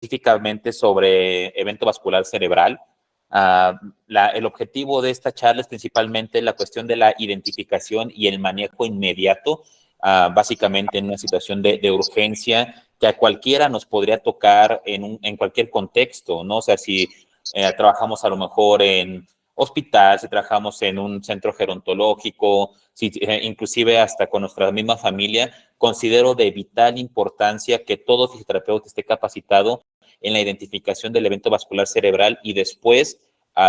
específicamente sobre evento vascular cerebral. El objetivo de esta charla es principalmente la cuestión de la identificación y el manejo inmediato, básicamente en una situación de urgencia que a cualquiera nos podría tocar en cualquier contexto, ¿no? O sea, si trabajamos a lo mejor en hospital, si trabajamos en un centro gerontológico, si, inclusive hasta con nuestra misma familia, considero de vital importancia que todo fisioterapeuta esté capacitado en la identificación del evento vascular cerebral y después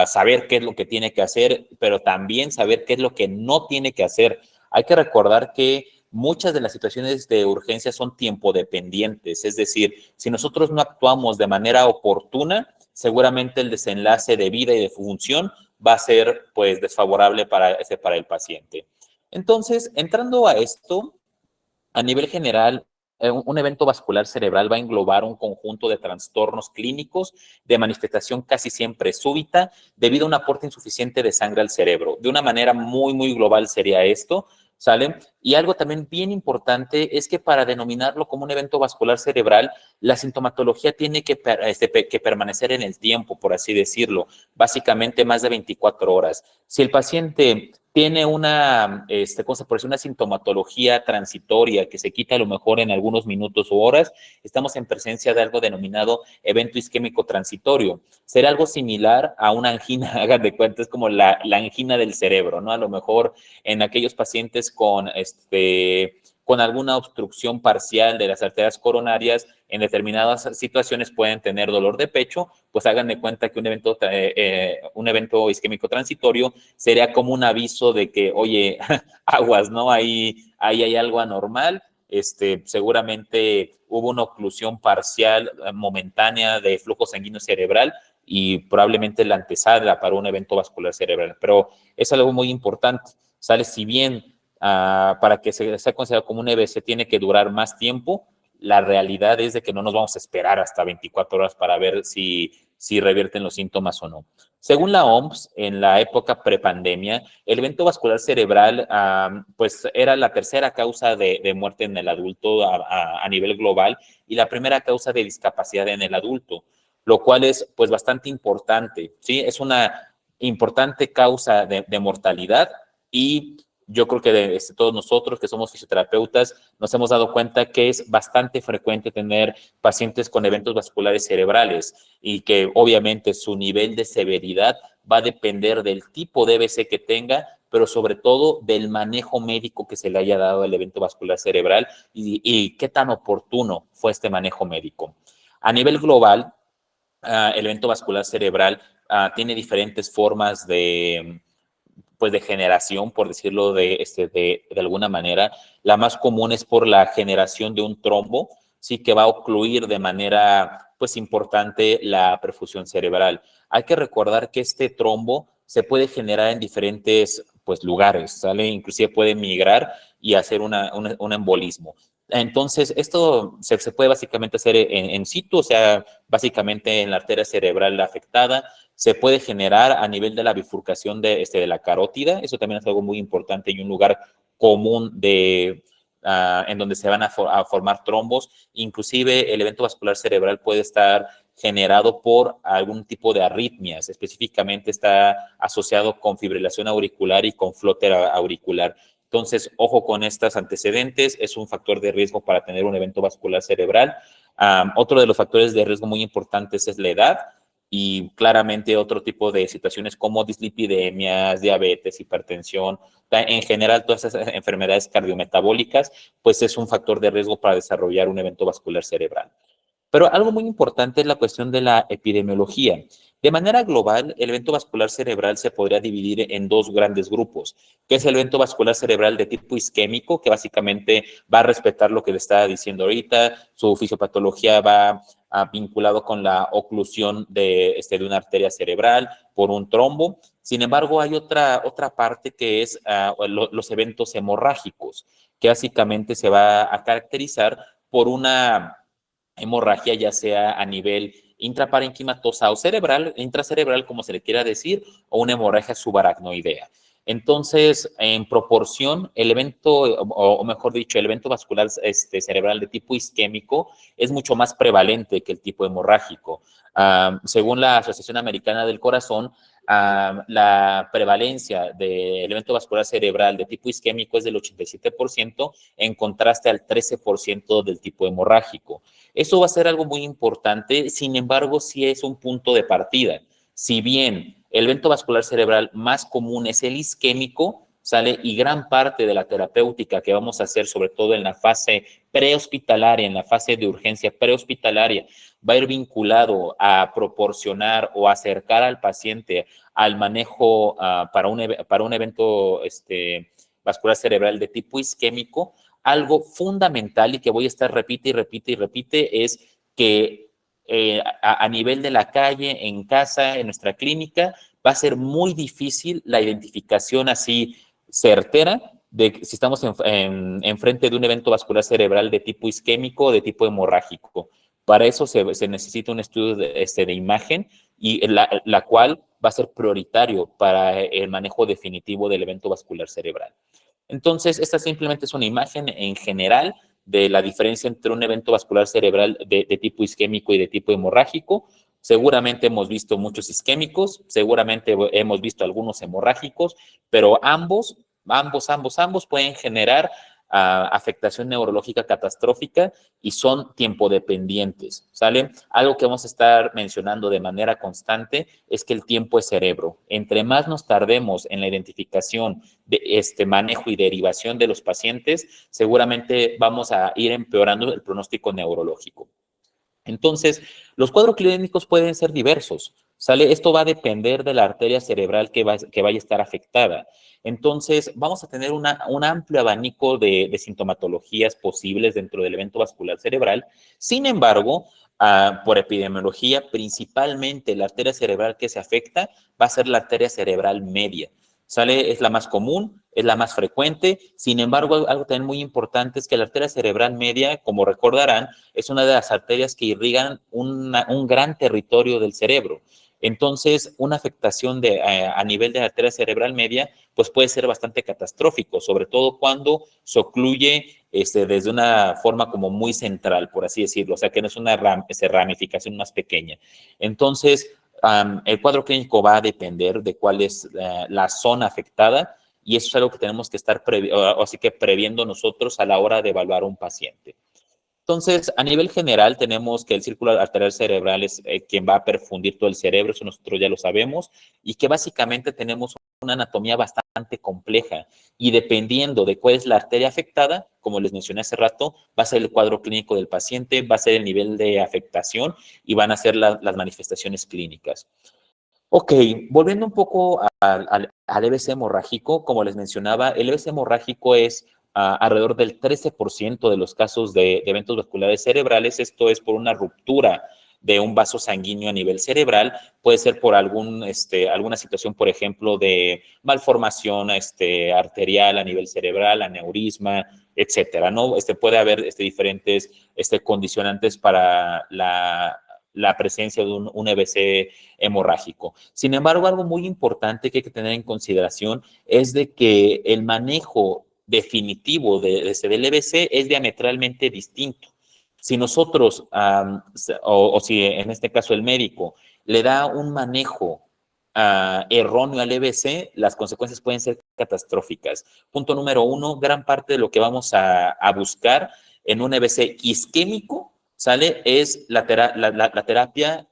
saber qué es lo que tiene que hacer, pero también saber qué es lo que no tiene que hacer. Hay que recordar que muchas de las situaciones de urgencia son tiempo dependientes, es decir, si nosotros no actuamos de manera oportuna, seguramente el desenlace de vida y de función va a ser pues desfavorable para el paciente. Entonces, entrando a esto, a nivel general, un evento vascular cerebral va a englobar un conjunto de trastornos clínicos de manifestación casi siempre súbita debido a un aporte insuficiente de sangre al cerebro. De una manera muy, muy global sería esto, ¿sale? Y algo también bien importante es que para denominarlo como un evento vascular cerebral, la sintomatología tiene que permanecer en el tiempo, por así decirlo, básicamente más de 24 horas. Si el paciente tiene una, cosa por decir, una sintomatología transitoria que se quita a lo mejor en algunos minutos o horas, estamos en presencia de algo denominado evento isquémico transitorio. Será algo similar a una angina, hagan de cuenta, es como la angina del cerebro, ¿no? A lo mejor en aquellos pacientes con alguna obstrucción parcial de las arterias coronarias, en determinadas situaciones pueden tener dolor de pecho, pues hagan de cuenta que un evento isquémico transitorio sería como un aviso de que, oye, aguas, ¿no? Ahí hay algo anormal, seguramente hubo una oclusión parcial momentánea de flujo sanguíneo cerebral y probablemente la antesala para un evento vascular cerebral, pero es algo muy importante, ¿sale? Si bien para que sea considerado como un EBC tiene que durar más tiempo, la realidad es de que no nos vamos a esperar hasta 24 horas para ver si revierten los síntomas o no. Según la OMS, en la época prepandemia, el evento vascular cerebral pues era la tercera causa de muerte en el adulto a nivel global y la primera causa de discapacidad en el adulto, lo cual es pues bastante importante, ¿sí? Es una importante causa de mortalidad y yo creo que todos nosotros que somos fisioterapeutas nos hemos dado cuenta que es bastante frecuente tener pacientes con eventos vasculares cerebrales y que obviamente su nivel de severidad va a depender del tipo de EBC que tenga, pero sobre todo del manejo médico que se le haya dado al evento vascular cerebral y qué tan oportuno fue este manejo médico. A nivel global, el evento vascular cerebral tiene diferentes formas pues de generación, por decirlo de alguna manera. La más común es por la generación de un trombo, sí que va a ocluir de manera pues importante la perfusión cerebral. Hay que recordar que este trombo se puede generar en diferentes pues lugares, ¿sale? Inclusive puede migrar y hacer un embolismo. Entonces, esto se puede básicamente hacer en situ, o sea, básicamente en la arteria cerebral afectada, se puede generar a nivel de la bifurcación de la carótida, eso también es algo muy importante y un lugar común en donde se van a formar trombos, inclusive el evento vascular cerebral puede estar generado por algún tipo de arritmias, específicamente está asociado con fibrilación auricular y con flóter auricular. Entonces, ojo con estos antecedentes, es un factor de riesgo para tener un evento vascular cerebral. Otro de los factores de riesgo muy importantes es la edad y claramente otro tipo de situaciones como dislipidemias, diabetes, hipertensión, en general todas esas enfermedades cardiometabólicas, pues es un factor de riesgo para desarrollar un evento vascular cerebral. Pero algo muy importante es la cuestión de la epidemiología. De manera global, el evento vascular cerebral se podría dividir en dos grandes grupos, que es el evento vascular cerebral de tipo isquémico, que básicamente va a respetar lo que le estaba diciendo ahorita, su fisiopatología va vinculado con la oclusión de una arteria cerebral por un trombo. Sin embargo, hay otra parte que es los eventos hemorrágicos, que básicamente se va a caracterizar por una hemorragia, ya sea a nivel intraparenquimatosa o cerebral, intracerebral, como se le quiera decir, o una hemorragia subaracnoidea. Entonces, en proporción, el evento, o mejor dicho, el evento vascular cerebral de tipo isquémico es mucho más prevalente que el tipo hemorrágico. Según la Asociación Americana del Corazón, la prevalencia del evento vascular cerebral de tipo isquémico es del 87%, en contraste al 13% del tipo hemorrágico. Eso va a ser algo muy importante, sin embargo, sí es un punto de partida. Si bien el evento vascular cerebral más común es el isquémico, ¿sale? Y gran parte de la terapéutica que vamos a hacer, sobre todo en la fase prehospitalaria, en la fase de urgencia prehospitalaria, va a ir vinculado a proporcionar o acercar al paciente al manejo para un evento vascular cerebral de tipo isquémico. Algo fundamental y que voy a estar repite y repite y repite es que a nivel de la calle, en casa, en nuestra clínica, va a ser muy difícil la identificación así certera de si estamos en frente de un evento vascular cerebral de tipo isquémico o de tipo hemorrágico. Para eso se necesita un estudio de imagen y la cual va a ser prioritario para el manejo definitivo del evento vascular cerebral. Entonces, esta simplemente es una imagen en general de la diferencia entre un evento vascular cerebral de tipo isquémico y de tipo hemorrágico. Seguramente hemos visto muchos isquémicos, seguramente hemos visto algunos hemorrágicos, pero ambos pueden generar afectación neurológica catastrófica y son tiempo dependientes, ¿sale? Algo que vamos a estar mencionando de manera constante es que el tiempo es cerebro. Entre más nos tardemos en la identificación de este manejo y derivación de los pacientes, seguramente vamos a ir empeorando el pronóstico neurológico. Entonces, los cuadros clínicos pueden ser diversos, ¿sale? Esto va a depender de la arteria cerebral que vaya a estar afectada. Entonces, vamos a tener un amplio abanico de sintomatologías posibles dentro del evento vascular cerebral. Sin embargo, por epidemiología, principalmente la arteria cerebral que se afecta va a ser la arteria cerebral media. ¿Sale? Es la más común, es la más frecuente. Sin embargo, algo también muy importante es que la arteria cerebral media, como recordarán, es una de las arterias que irrigan un gran territorio del cerebro. Entonces, una afectación a nivel de la arteria cerebral media, pues puede ser bastante catastrófico, sobre todo cuando se ocluye desde una forma como muy central, por así decirlo, o sea, que no es una ramificación más pequeña. Entonces, el cuadro clínico va a depender de cuál es la zona afectada y eso es algo que tenemos que estar así que previendo nosotros a la hora de evaluar a un paciente. Entonces, a nivel general, tenemos que el círculo arterial cerebral es quien va a perfundir todo el cerebro, eso nosotros ya lo sabemos, y que básicamente tenemos una anatomía bastante compleja, y dependiendo de cuál es la arteria afectada, como les mencioné hace rato, va a ser el cuadro clínico del paciente, va a ser el nivel de afectación y van a ser las manifestaciones clínicas. Ok, volviendo un poco al EBC hemorrágico, como les mencionaba, el EBC hemorrágico es alrededor del 13% de los casos de eventos vasculares cerebrales. Esto es por una ruptura de un vaso sanguíneo a nivel cerebral. Puede ser por alguna situación, por ejemplo, de malformación arterial a nivel cerebral, aneurisma, etcétera, ¿no? Puede haber diferentes condicionantes para la presencia de un EBC hemorrágico. Sin embargo, algo muy importante que hay que tener en consideración es de que el manejo definitivo del EBC es diametralmente distinto. Si nosotros, o si en este caso el médico, le da un manejo erróneo al EBC, las consecuencias pueden ser catastróficas. Punto número uno, gran parte de lo que vamos a buscar en un EBC isquémico, ¿sale? Es la terapia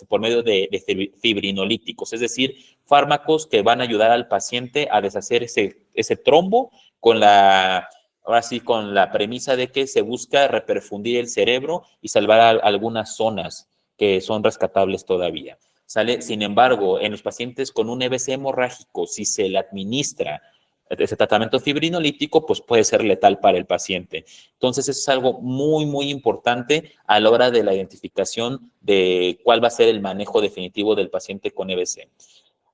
por medio de fibrinolíticos, es decir, fármacos que van a ayudar al paciente a deshacer ese trombo ahora sí, con la premisa de que se busca reperfundir el cerebro y salvar algunas zonas que son rescatables todavía. ¿Sale? Sin embargo, en los pacientes con un EBC hemorrágico, si se le administra ese tratamiento fibrinolítico, pues puede ser letal para el paciente. Entonces, eso es algo muy, muy importante a la hora de la identificación de cuál va a ser el manejo definitivo del paciente con EBC.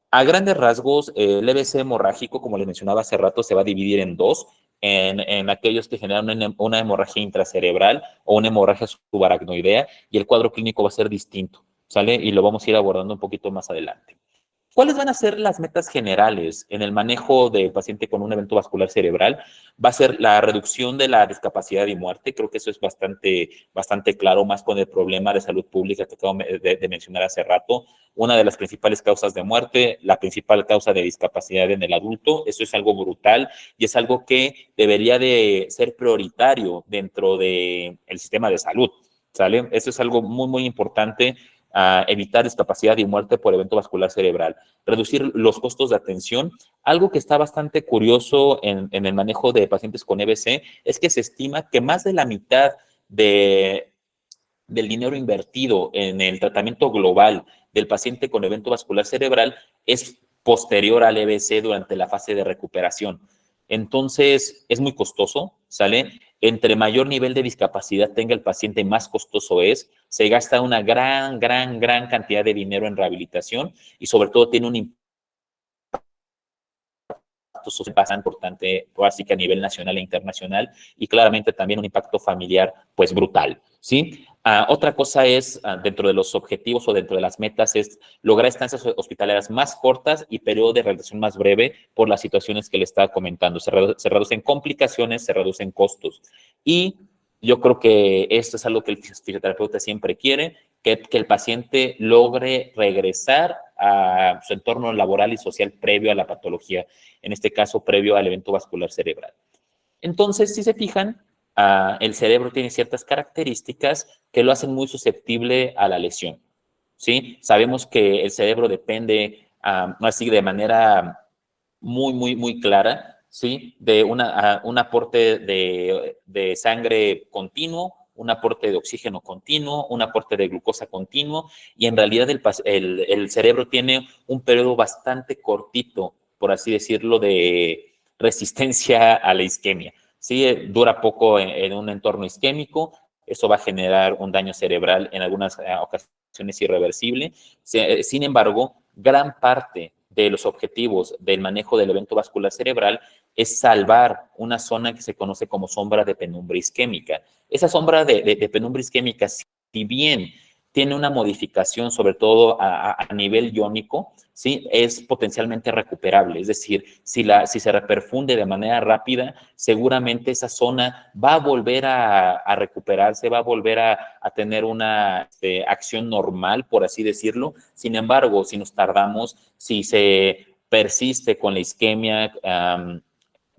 A grandes rasgos, el EBC hemorrágico, como les mencionaba hace rato, se va a dividir en dos, en aquellos que generan una hemorragia intracerebral o una hemorragia subaracnoidea, y el cuadro clínico va a ser distinto, ¿sale? Y lo vamos a ir abordando un poquito más adelante. ¿Cuáles van a ser las metas generales en el manejo del paciente con un evento vascular cerebral? Va a ser la reducción de la discapacidad y muerte. Creo que eso es bastante claro, más con el problema de salud pública que acabo de mencionar hace rato. Una de las principales causas de muerte, la principal causa de discapacidad en el adulto. Eso es algo brutal y es algo que debería de ser prioritario dentro del sistema de salud, ¿sale? Eso es algo muy importante. Evitar discapacidad y muerte por evento vascular cerebral, reducir los costos de atención. Algo que está bastante curioso en el manejo de pacientes con EBC es que se estima que más de la mitad del dinero invertido en el tratamiento global del paciente con evento vascular cerebral es posterior al EBC durante la fase de recuperación. Entonces, es muy costoso, ¿sale? Entre mayor nivel de discapacidad tenga el paciente, más costoso es. Se gasta una gran cantidad de dinero en rehabilitación y sobre todo tiene un impacto social bastante importante, así que a nivel nacional e internacional, y claramente también un impacto familiar, pues brutal, ¿sí? Otra cosa es, dentro de los objetivos o dentro de las metas, es lograr estancias hospitalarias más cortas y periodo de rehabilitación más breve por las situaciones que le estaba comentando. Se reducen complicaciones, se reducen costos. Y yo creo que esto es algo que el fisioterapeuta siempre quiere, que el paciente logre regresar a su entorno laboral y social previo a la patología, en este caso previo al evento vascular cerebral. Entonces, si se fijan, el cerebro tiene ciertas características que lo hacen muy susceptible a la lesión, ¿sí? Sabemos que el cerebro depende, así de manera muy clara, ¿sí? De un aporte de sangre continuo, un aporte de oxígeno continuo, un aporte de glucosa continuo, y en realidad el cerebro tiene un periodo bastante cortito, por así decirlo, de resistencia a la isquemia. Sí, dura poco en un entorno isquémico, eso va a generar un daño cerebral en algunas ocasiones irreversible. Sin embargo, gran parte de los objetivos del manejo del evento vascular cerebral es salvar una zona que se conoce como sombra de penumbra isquémica. Esa sombra de penumbra isquémica, si bien tiene una modificación, sobre todo a nivel iónico, ¿sí? Es potencialmente recuperable. Es decir, si se reperfunde de manera rápida, seguramente esa zona va a volver a recuperarse, va a volver a tener una acción normal, por así decirlo. Sin embargo, si nos tardamos, si se persiste con la isquemia,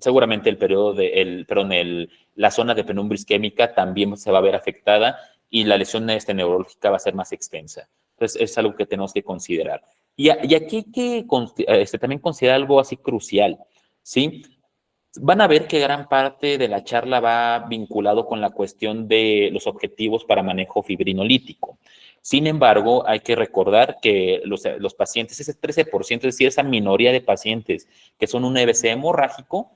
seguramente el periodo la zona de penumbra isquémica también se va a ver afectada y la lesión neurológica va a ser más extensa. Entonces, es algo que tenemos que considerar. Y aquí hay que también considerar algo así crucial, ¿sí? Van a ver que gran parte de la charla va vinculado con la cuestión de los objetivos para manejo fibrinolítico. Sin embargo, hay que recordar que los pacientes, ese 13%, es decir, esa minoría de pacientes que son un EBC hemorrágico,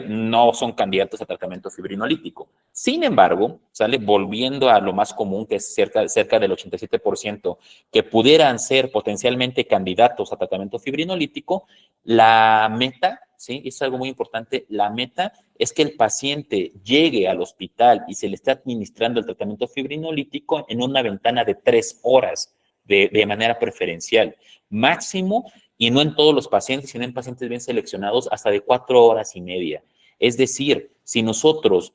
no son candidatos a tratamiento fibrinolítico. Sin embargo, volviendo a lo más común, que es cerca del 87%, que pudieran ser potencialmente candidatos a tratamiento fibrinolítico, la meta, ¿sí? Es algo muy importante, la meta es que el paciente llegue al hospital y se le esté administrando el tratamiento fibrinolítico en una ventana de 3 horas de manera preferencial. Máximo, y no en todos los pacientes, sino en pacientes bien seleccionados, hasta de 4 horas y media. Es decir, si nosotros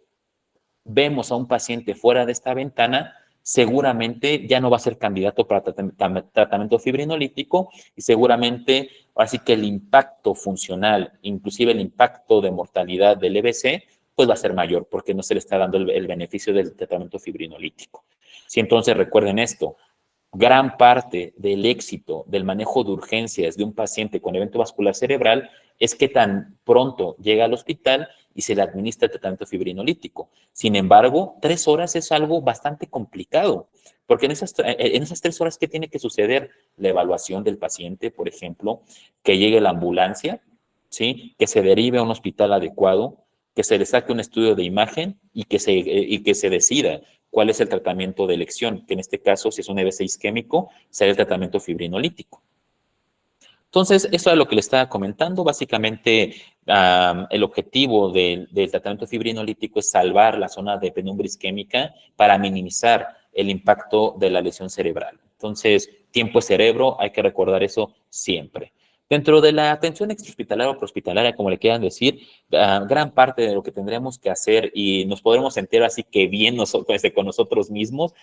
vemos a un paciente fuera de esta ventana, seguramente ya no va a ser candidato para tratamiento fibrinolítico y seguramente, así que el impacto funcional, inclusive el impacto de mortalidad del EBC, pues va a ser mayor porque no se le está dando el beneficio del tratamiento fibrinolítico. Si entonces recuerden esto, gran parte del éxito del manejo de urgencias de un paciente con evento vascular cerebral es que tan pronto llega al hospital y se le administra el tratamiento fibrinolítico. Sin embargo, 3 horas es algo bastante complicado, porque en esas 3 horas, ¿qué tiene que suceder? La evaluación del paciente, por ejemplo, que llegue la ambulancia, ¿sí? Que se derive a un hospital adecuado, que se le saque un estudio de imagen y que se decida cuál es el tratamiento de elección, que en este caso, si es un EBC isquémico, será el tratamiento fibrinolítico. Entonces, eso es lo que le estaba comentando. Básicamente, el objetivo del tratamiento fibrinolítico es salvar la zona de penumbra isquémica para minimizar el impacto de la lesión cerebral. Entonces, tiempo es cerebro, hay que recordar eso siempre. Dentro de la atención extrahospitalaria o prehospitalaria, como le quieran decir, gran parte de lo que tendremos que hacer y nos podremos sentir así que bien nosotros, con nosotros mismos,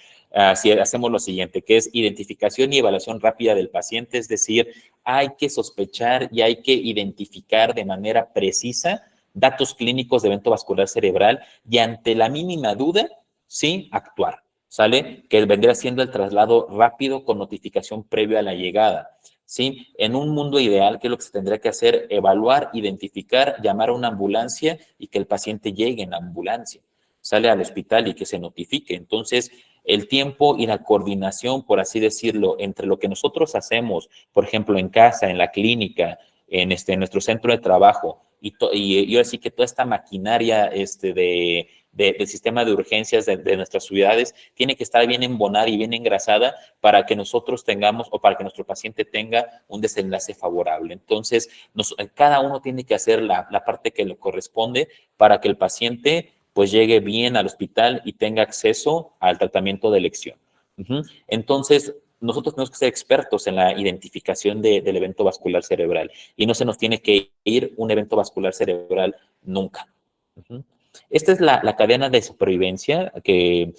si hacemos lo siguiente, que es identificación y evaluación rápida del paciente, es decir, hay que sospechar y hay que identificar de manera precisa datos clínicos de evento vascular cerebral y ante la mínima duda, sí, actuar, ¿sale? Que vendría siendo el traslado rápido con notificación previa a la llegada. ¿Sí? En un mundo ideal, ¿qué es lo que se tendría que hacer? Evaluar, identificar, llamar a una ambulancia y que el paciente llegue en la ambulancia, sale al hospital y que se notifique. Entonces, el tiempo y la coordinación, por así decirlo, entre lo que nosotros hacemos, por ejemplo, en casa, en la clínica, en nuestro centro de trabajo, y ahora sí que toda esta maquinaria del sistema de urgencias de nuestras ciudades tiene que estar bien embonada y bien engrasada para que nosotros tengamos o para que nuestro paciente tenga un desenlace favorable. Entonces, cada uno tiene que hacer la parte que le corresponde para que el paciente pues llegue bien al hospital y tenga acceso al tratamiento de elección. Entonces, nosotros tenemos que ser expertos en la identificación del evento vascular cerebral y no se nos tiene que ir un evento vascular cerebral nunca. Esta es la cadena de supervivencia que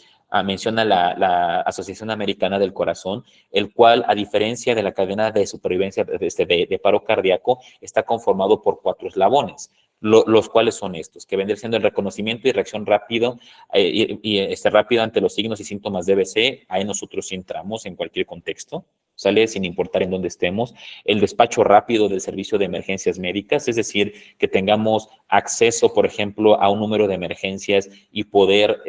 menciona la Asociación Americana del Corazón, el cual, a diferencia de la cadena de supervivencia de paro cardíaco, está conformado por 4 eslabones. Los cuales son estos, que vendría siendo el reconocimiento y reacción rápido rápido ante los signos y síntomas de VC. Ahí nosotros entramos en cualquier contexto, sale sin importar en dónde estemos. El despacho rápido del servicio de emergencias médicas, es decir, que tengamos acceso, por ejemplo, a un número de emergencias y poder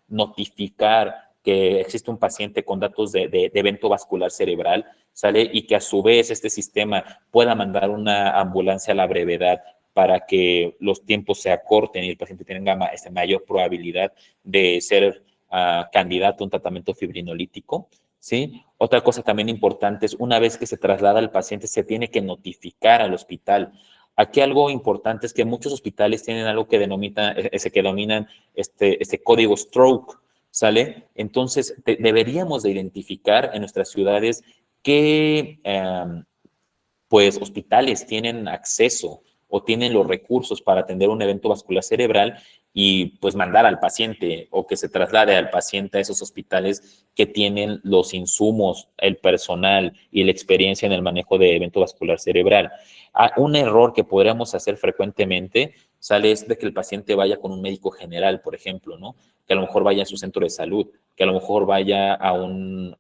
notificar que existe un paciente con datos de evento vascular cerebral, ¿sale? Y que a su vez este sistema pueda mandar una ambulancia a la brevedad para que los tiempos se acorten y el paciente tenga mayor probabilidad de ser candidato a un tratamiento fibrinolítico, ¿sí? Otra cosa también importante es una vez que se traslada al paciente se tiene que notificar al hospital. Aquí algo importante es que muchos hospitales tienen algo que denominan este código stroke, ¿sale? Entonces deberíamos de identificar en nuestras ciudades qué pues hospitales tienen acceso o tienen los recursos para atender un evento vascular cerebral y pues mandar al paciente o que se traslade al paciente a esos hospitales que tienen los insumos, el personal y la experiencia en el manejo de evento vascular cerebral. Un error que podríamos hacer frecuentemente sale es de que el paciente vaya con un médico general, por ejemplo, ¿no? Que a lo mejor vaya a su centro de salud, que a lo mejor vaya a un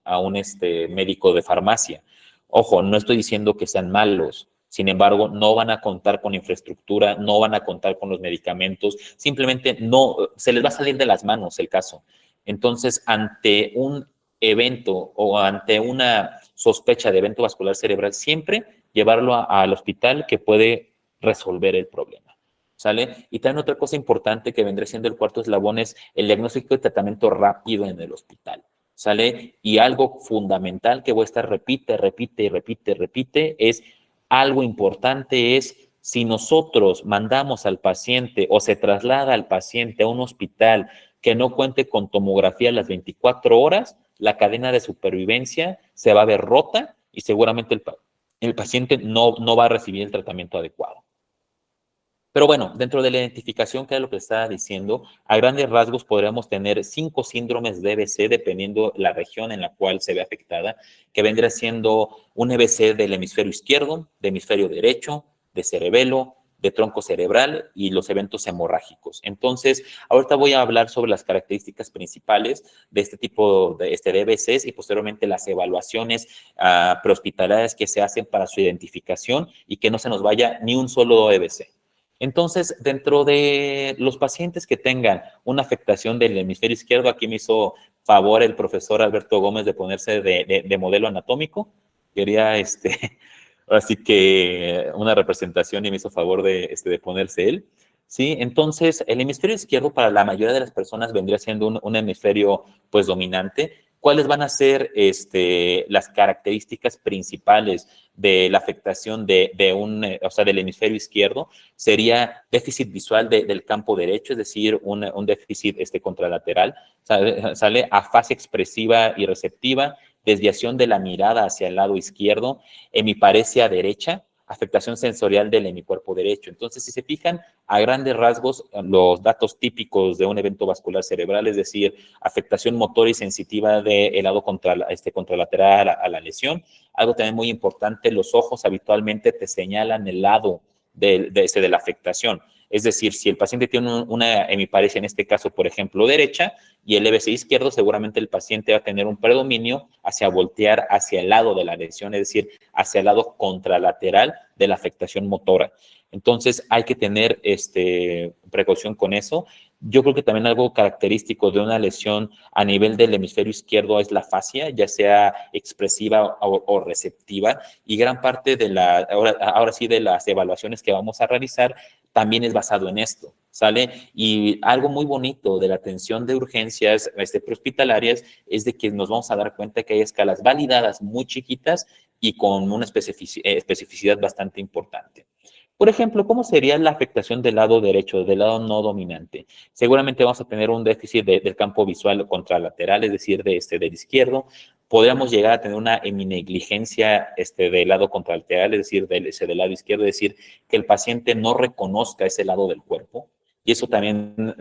médico de farmacia. Ojo, no estoy diciendo que sean malos, sin embargo, no van a contar con infraestructura, no van a contar con los medicamentos, simplemente no, se les va a salir de las manos el caso. Entonces, ante un evento o ante una sospecha de evento vascular cerebral, siempre llevarlo al hospital que puede resolver el problema. ¿Sale? Y también otra cosa importante que vendría siendo el cuarto eslabón es el diagnóstico y tratamiento rápido en el hospital. ¿Sale? Y algo fundamental que voy a estar repite es algo importante es si nosotros mandamos al paciente o se traslada al paciente a un hospital que no cuente con tomografía las 24 horas, la cadena de supervivencia se va a ver rota y seguramente el paciente no va a recibir el tratamiento adecuado. Pero bueno, dentro de la identificación, que es lo que estaba diciendo, a grandes rasgos podríamos tener 5 síndromes de EBC dependiendo la región en la cual se ve afectada, que vendría siendo un EBC del hemisferio izquierdo, de hemisferio derecho, de cerebelo, de tronco cerebral y los eventos hemorrágicos. Entonces, ahorita voy a hablar sobre las características principales de este tipo de EBCs y posteriormente las evaluaciones prehospitalarias que se hacen para su identificación y que no se nos vaya ni un solo EBC. Entonces, dentro de los pacientes que tengan una afectación del hemisferio izquierdo, aquí me hizo favor el profesor Alberto Gómez de ponerse de modelo anatómico. Quería, así que una representación y me hizo favor de ponerse él. Sí, entonces el hemisferio izquierdo para la mayoría de las personas vendría siendo un hemisferio pues dominante. ¿Cuáles van a ser las características principales de la afectación del hemisferio izquierdo? Sería déficit visual del campo derecho, es decir, un déficit contralateral, sale afasia expresiva y receptiva, desviación de la mirada hacia el lado izquierdo, hemiparesia derecha, afectación sensorial del hemicuerpo derecho. Entonces, si se fijan a grandes rasgos, los datos típicos de un evento vascular cerebral, es decir, afectación motora y sensitiva del lado contralateral a la lesión. Algo también muy importante, los ojos habitualmente te señalan el lado de la afectación. Es decir, si el paciente tiene una hemiparesia, en este caso, por ejemplo, derecha, y el EBC izquierdo, seguramente el paciente va a tener un predominio hacia voltear hacia el lado de la lesión, es decir, hacia el lado contralateral de la afectación motora. Entonces, hay que tener precaución con eso. Yo creo que también algo característico de una lesión a nivel del hemisferio izquierdo es la fascia, ya sea expresiva o receptiva, y gran parte de ahora sí de las evaluaciones que vamos a realizar también es basado en esto, ¿sale? Y algo muy bonito de la atención de urgencias prehospitalarias es de que nos vamos a dar cuenta que hay escalas validadas muy chiquitas y con una especificidad bastante importante. Por ejemplo, ¿cómo sería la afectación del lado derecho, del lado no dominante? Seguramente vamos a tener un déficit del campo visual contralateral, es decir, del izquierdo. Podríamos llegar a tener una heminegligencia del lado contralateral, es decir, del lado izquierdo, es decir, que el paciente no reconozca ese lado del cuerpo. Y eso también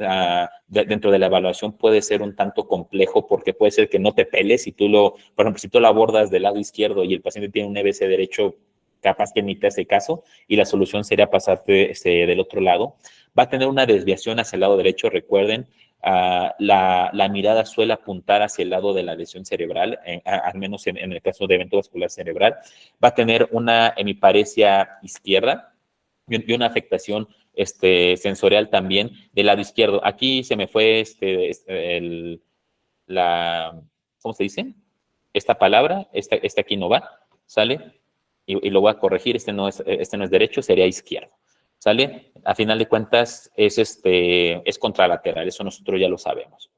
dentro de la evaluación puede ser un tanto complejo porque puede ser que no te peles si por ejemplo, si tú lo abordas del lado izquierdo y el paciente tiene un EBC derecho, capaz que ni te hace caso y la solución sería pasarte del otro lado. Va a tener una desviación hacia el lado derecho, recuerden, la mirada suele apuntar hacia el lado de la lesión cerebral, al menos en el caso de evento vascular cerebral. Va a tener una hemiparesia izquierda y una afectación sensorial también del lado izquierdo. Aquí se me fue ¿cómo se dice? Esta palabra, esta aquí no va, ¿sale? Y lo voy a corregir, este no es derecho, sería izquierdo, ¿sale? A final de cuentas es contralateral, eso nosotros ya lo sabemos.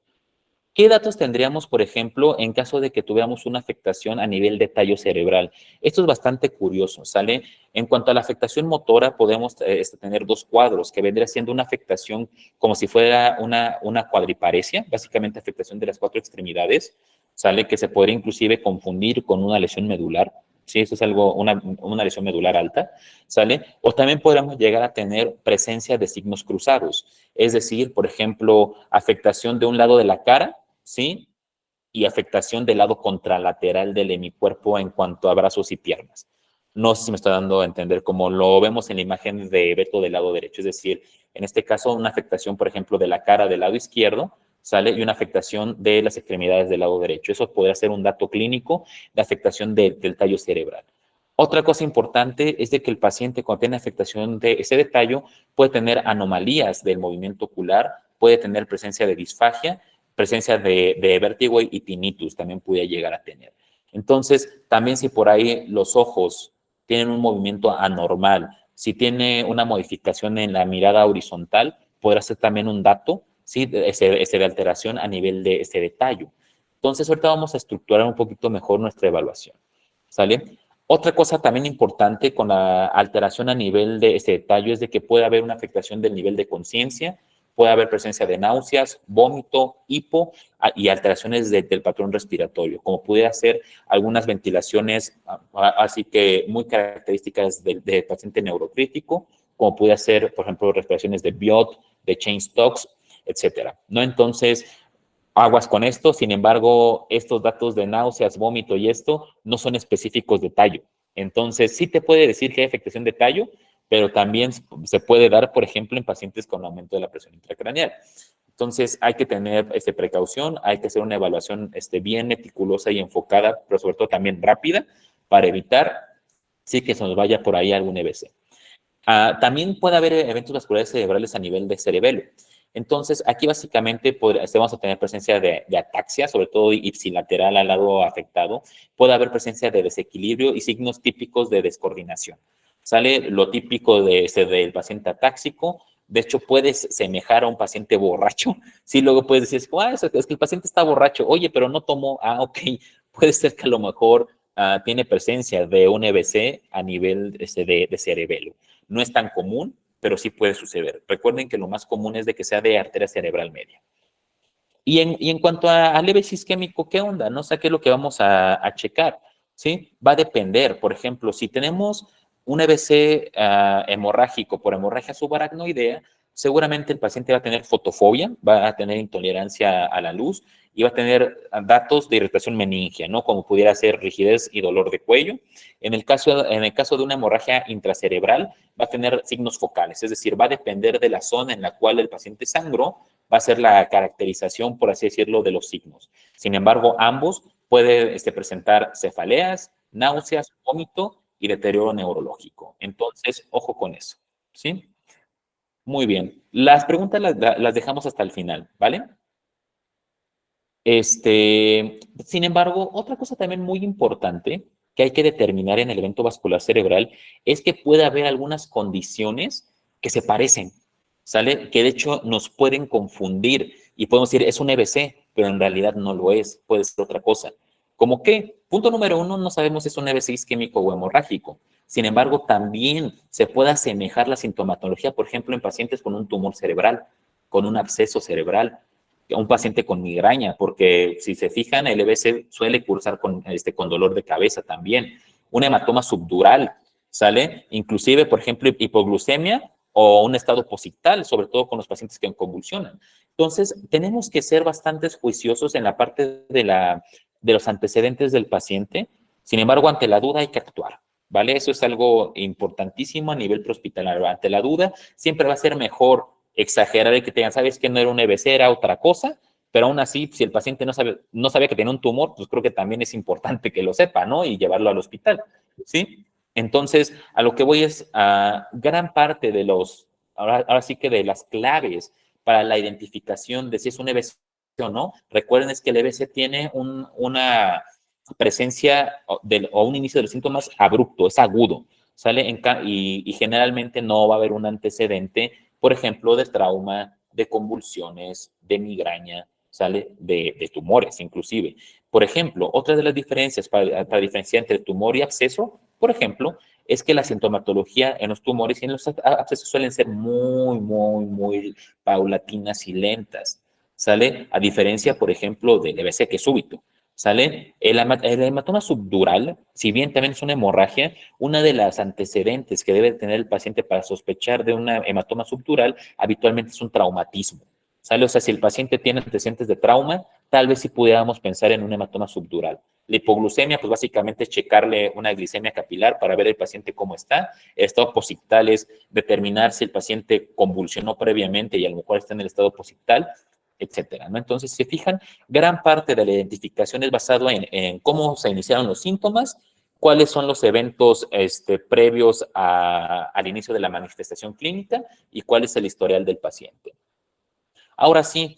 ¿Qué datos tendríamos, por ejemplo, en caso de que tuviéramos una afectación a nivel de tallo cerebral? Esto es bastante curioso, ¿sale? En cuanto a la afectación motora, podemos tener dos cuadros, que vendría siendo una afectación como si fuera una cuadriparesia, básicamente afectación de las cuatro extremidades, ¿sale? Que se podría inclusive confundir con una lesión medular. Sí, eso es una lesión medular alta, ¿sale? O también podríamos llegar a tener presencia de signos cruzados, es decir, por ejemplo, afectación de un lado de la cara, ¿sí? Y afectación del lado contralateral del hemicuerpo en cuanto a brazos y piernas. No sé si me está dando a entender, como lo vemos en la imagen de Beto del lado derecho, es decir, en este caso una afectación, por ejemplo, de la cara del lado izquierdo, ¿sale? Y una afectación de las extremidades del lado derecho. Eso podría ser un dato clínico de afectación del tallo cerebral. Otra cosa importante es de que el paciente cuando tiene afectación de ese tallo puede tener anomalías del movimiento ocular, puede tener presencia de disfagia, presencia de vértigo y tinnitus también puede llegar a tener. Entonces, también si por ahí los ojos tienen un movimiento anormal, si tiene una modificación en la mirada horizontal, podrá ser también un dato, ¿sí? de alteración a nivel de tallo. Entonces, ahorita vamos a estructurar un poquito mejor nuestra evaluación, ¿sale? Otra cosa también importante con la alteración a nivel de este tallo es de que puede haber una afectación del nivel de conciencia, puede haber presencia de náuseas, vómito, hipo y alteraciones del patrón respiratorio, como pudiera ser algunas ventilaciones, así que muy características del paciente neurocrítico, como pudiera ser, por ejemplo, respiraciones de Biot, de Cheyne-Stokes, etcétera, ¿no? Entonces, aguas con esto, sin embargo, estos datos de náuseas, vómito y esto no son específicos de tallo. Entonces, sí te puede decir que hay afectación de tallo, pero también se puede dar, por ejemplo, en pacientes con aumento de la presión intracraneal. Entonces, hay que tener precaución, hay que hacer una evaluación bien meticulosa y enfocada, pero sobre todo también rápida, para evitar sí que se nos vaya por ahí algún EBC. También puede haber eventos vasculares cerebrales a nivel de cerebelo. Entonces, aquí básicamente vamos a tener presencia de ataxia, sobre todo ipsilateral al lado afectado. Puede haber presencia de desequilibrio y signos típicos de descoordinación. Sale lo típico del paciente atáxico. De hecho, puedes semejar a un paciente borracho. Sí, luego puedes decir, es que el paciente está borracho. Oye, pero no tomó. Ok. Puede ser que a lo mejor tiene presencia de un EBC a nivel de cerebelo. No es tan común, pero sí puede suceder. Recuerden que lo más común es de que sea de arteria cerebral media. Y en cuanto al EBC isquémico, ¿qué onda? ¿No? O sea, ¿qué es lo que vamos a checar? ¿Sí? Va a depender. Por ejemplo, si tenemos un EBC hemorrágico por hemorragia subaracnoidea, seguramente el paciente va a tener fotofobia, va a tener intolerancia a la luz y va a tener datos de irritación meningia, ¿no? Como pudiera ser rigidez y dolor de cuello. En el caso de una hemorragia intracerebral, va a tener signos focales, es decir, va a depender de la zona en la cual el paciente sangró, va a ser la caracterización, por así decirlo, de los signos. Sin embargo, ambos pueden presentar cefaleas, náuseas, vómito y deterioro neurológico. Entonces, ojo con eso, ¿sí? Muy bien. Las preguntas las dejamos hasta el final, ¿vale? Sin embargo, otra cosa también muy importante que hay que determinar en el evento vascular cerebral es que puede haber algunas condiciones que se parecen, ¿sale? Que de hecho nos pueden confundir y podemos decir es un EBC, pero en realidad no lo es, puede ser otra cosa. ¿Cómo qué? Punto número uno, no sabemos si es un EBC isquémico o hemorrágico. Sin embargo, también se puede asemejar la sintomatología, por ejemplo, en pacientes con un tumor cerebral, con un absceso cerebral, a un paciente con migraña, porque si se fijan, el EBC suele cursar con dolor de cabeza también. Un hematoma subdural, ¿sale? Inclusive, por ejemplo, hipoglucemia o un estado posictal, sobre todo con los pacientes que convulsionan. Entonces, tenemos que ser bastante juiciosos en la parte de los antecedentes del paciente. Sin embargo, ante la duda hay que actuar, ¿vale? Eso es algo importantísimo a nivel prehospitalario. Ante la duda, siempre va a ser mejor exagerar y que te digan, sabes que no era un EBC, era otra cosa, pero aún así, si el paciente no sabía que tenía un tumor, pues creo que también es importante que lo sepa, ¿no? Y llevarlo al hospital, ¿sí? Entonces, a lo que voy es a gran parte de ahora sí que de las claves para la identificación de si es un EBC o no, recuerden es que el EBC tiene una presencia o un inicio de los síntomas abrupto, es agudo, ¿sale? Y generalmente no va a haber un antecedente, por ejemplo, de trauma, de convulsiones, de migraña, ¿sale? De tumores inclusive. Por ejemplo, otra de las diferencias para diferenciar entre tumor y absceso, por ejemplo, es que la sintomatología en los tumores y en los abscesos suelen ser muy paulatinas y lentas, ¿sale? A diferencia, por ejemplo, del EBC, que es súbito, ¿sale? El hematoma subdural, si bien también es una hemorragia, una de las antecedentes que debe tener el paciente para sospechar de una hematoma subdural habitualmente es un traumatismo, ¿sale? O sea, si el paciente tiene antecedentes de trauma, tal vez sí pudiéramos pensar en un hematoma subdural. La hipoglucemia, pues básicamente es checarle una glicemia capilar para ver el paciente cómo está. El estado posictal es determinar si el paciente convulsionó previamente y a lo mejor está en el estado posictal, etcétera, ¿no? Entonces, si se fijan, gran parte de la identificación es basado en cómo se iniciaron los síntomas, cuáles son los eventos previos al inicio de la manifestación clínica y cuál es el historial del paciente. Ahora sí,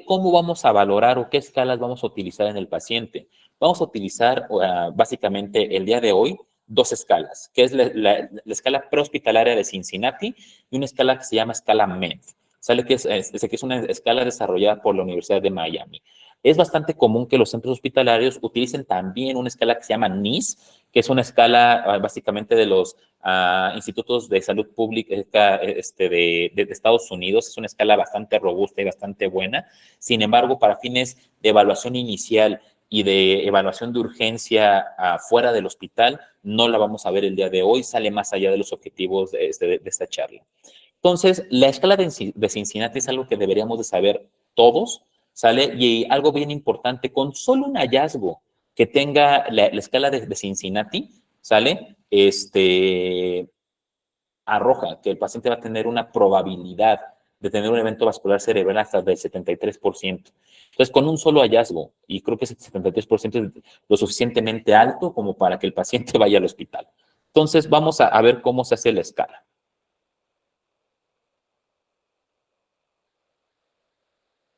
¿cómo vamos a valorar o qué escalas vamos a utilizar en el paciente? Vamos a utilizar básicamente el día de hoy dos escalas, que es la escala prehospitalaria de Cincinnati y una escala que se llama escala MED. Sale que es una escala desarrollada por la Universidad de Miami. Es bastante común que los centros hospitalarios utilicen también una escala que se llama NIS, que es una escala básicamente de los institutos de salud pública de Estados Unidos. Es una escala bastante robusta y bastante buena. Sin embargo, para fines de evaluación inicial y de evaluación de urgencia fuera del hospital, no la vamos a ver el día de hoy, sale más allá de los objetivos de esta charla. Entonces, la escala de Cincinnati es algo que deberíamos de saber todos, ¿sale? Y algo bien importante, con solo un hallazgo que tenga la escala de Cincinnati, ¿sale? Arroja que el paciente va a tener una probabilidad de tener un evento vascular cerebral hasta del 73%. Entonces, con un solo hallazgo, y creo que ese 73% es lo suficientemente alto como para que el paciente vaya al hospital. Entonces, vamos a ver cómo se hace la escala.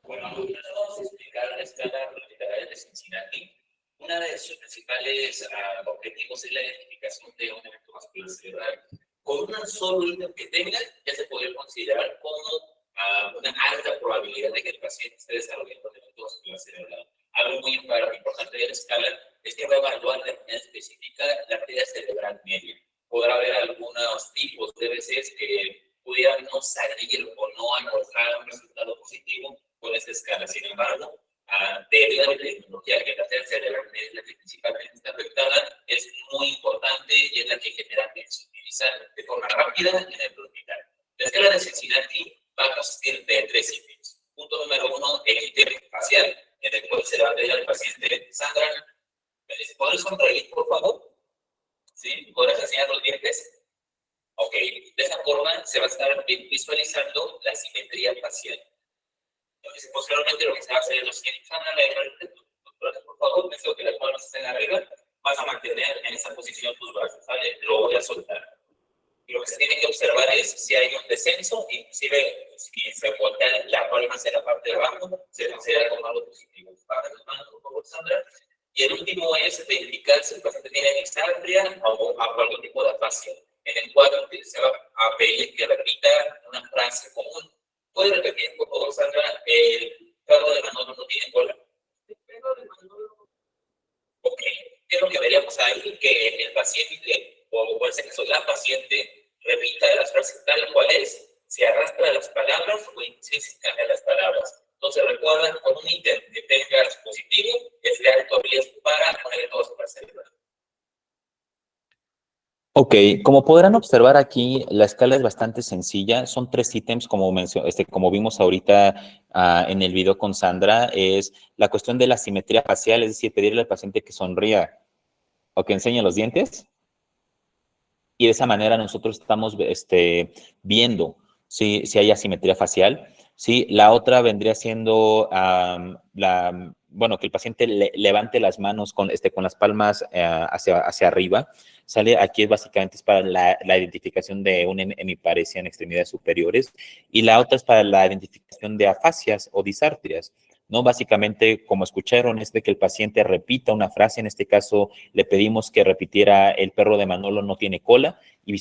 Bueno, vamos a explicar la escala literaria de Cincinnati. Una de sus principales objetivos es la identificación de un evento vascular cerebral. Con un solo ítem que tenga, ya se puede considerar como una alta probabilidad de que el paciente esté desarrollando un evento vascular cerebral. Algo muy importante de la escala es que va a evaluar de manera específica la actividad cerebral media. Podrá haber algunos tipos de veces que pudieran no salir o no arrojar un resultado positivo con esta escala. Sin embargo, debido a la tecnología que la cerebral es la que principalmente está afectada, es muy importante y es la que generalmente se utiliza de forma rápida en el hospital. La escala de Cincinnati va a consistir de 3 ítems. Punto número 1, el ítem facial, en el cual se va a pedir al paciente: Sandra, ¿podrías sonreír, por favor? ¿Sí? ¿Podrás enseñar los dientes? Ok, de esa forma se va a estar visualizando la simetría facial. Entonces, posteriormente lo que se va a hacer es lo siguiente: Sandra, por favor, deseo que las manos estén arriba, vas a mantener en esa posición tus brazos, ¿vale? Lo voy a soltar. Y lo que se tiene que observar es si hay un descenso, inclusive si se voltea la palma hacia la parte de abajo, se considera como algo positivo. Baja las manos, por favor, Sandra. Y el último es verificar si el paciente tiene disartria o algún tipo de afasia, en el cual se va a pedir que repita una frase común. ¿Puede repetir, por favor, Sandra? El perro de Manolo no tiene cola. El perro de Manolo. Ok. ¿Qué es lo que veríamos ahí? Que el paciente, o en este caso la paciente, repita las frases tal cual es, se arrastra las palabras o insiste en las palabras. Entonces, recuerden, con un ítem que tenga positivo, es de alto riesgo para poner todas las células. Ok, como podrán observar aquí, la escala es bastante sencilla. Son 3 ítems, como vimos ahorita en el video con Sandra. Es la cuestión de la simetría facial, es decir, pedirle al paciente que sonría o que enseñe los dientes. Y de esa manera nosotros estamos viendo si hay asimetría facial. ¿Sí? La otra vendría siendo bueno, que el paciente levante las manos con las palmas hacia arriba. ¿Sale? Aquí básicamente es para la identificación de una hemiparesia en extremidades superiores. Y la otra es para la identificación de afasias o disartrias. ¿No? Básicamente, como escucharon, es de que el paciente repita una frase. En este caso, le pedimos que repitiera: el perro de Manolo no tiene cola, y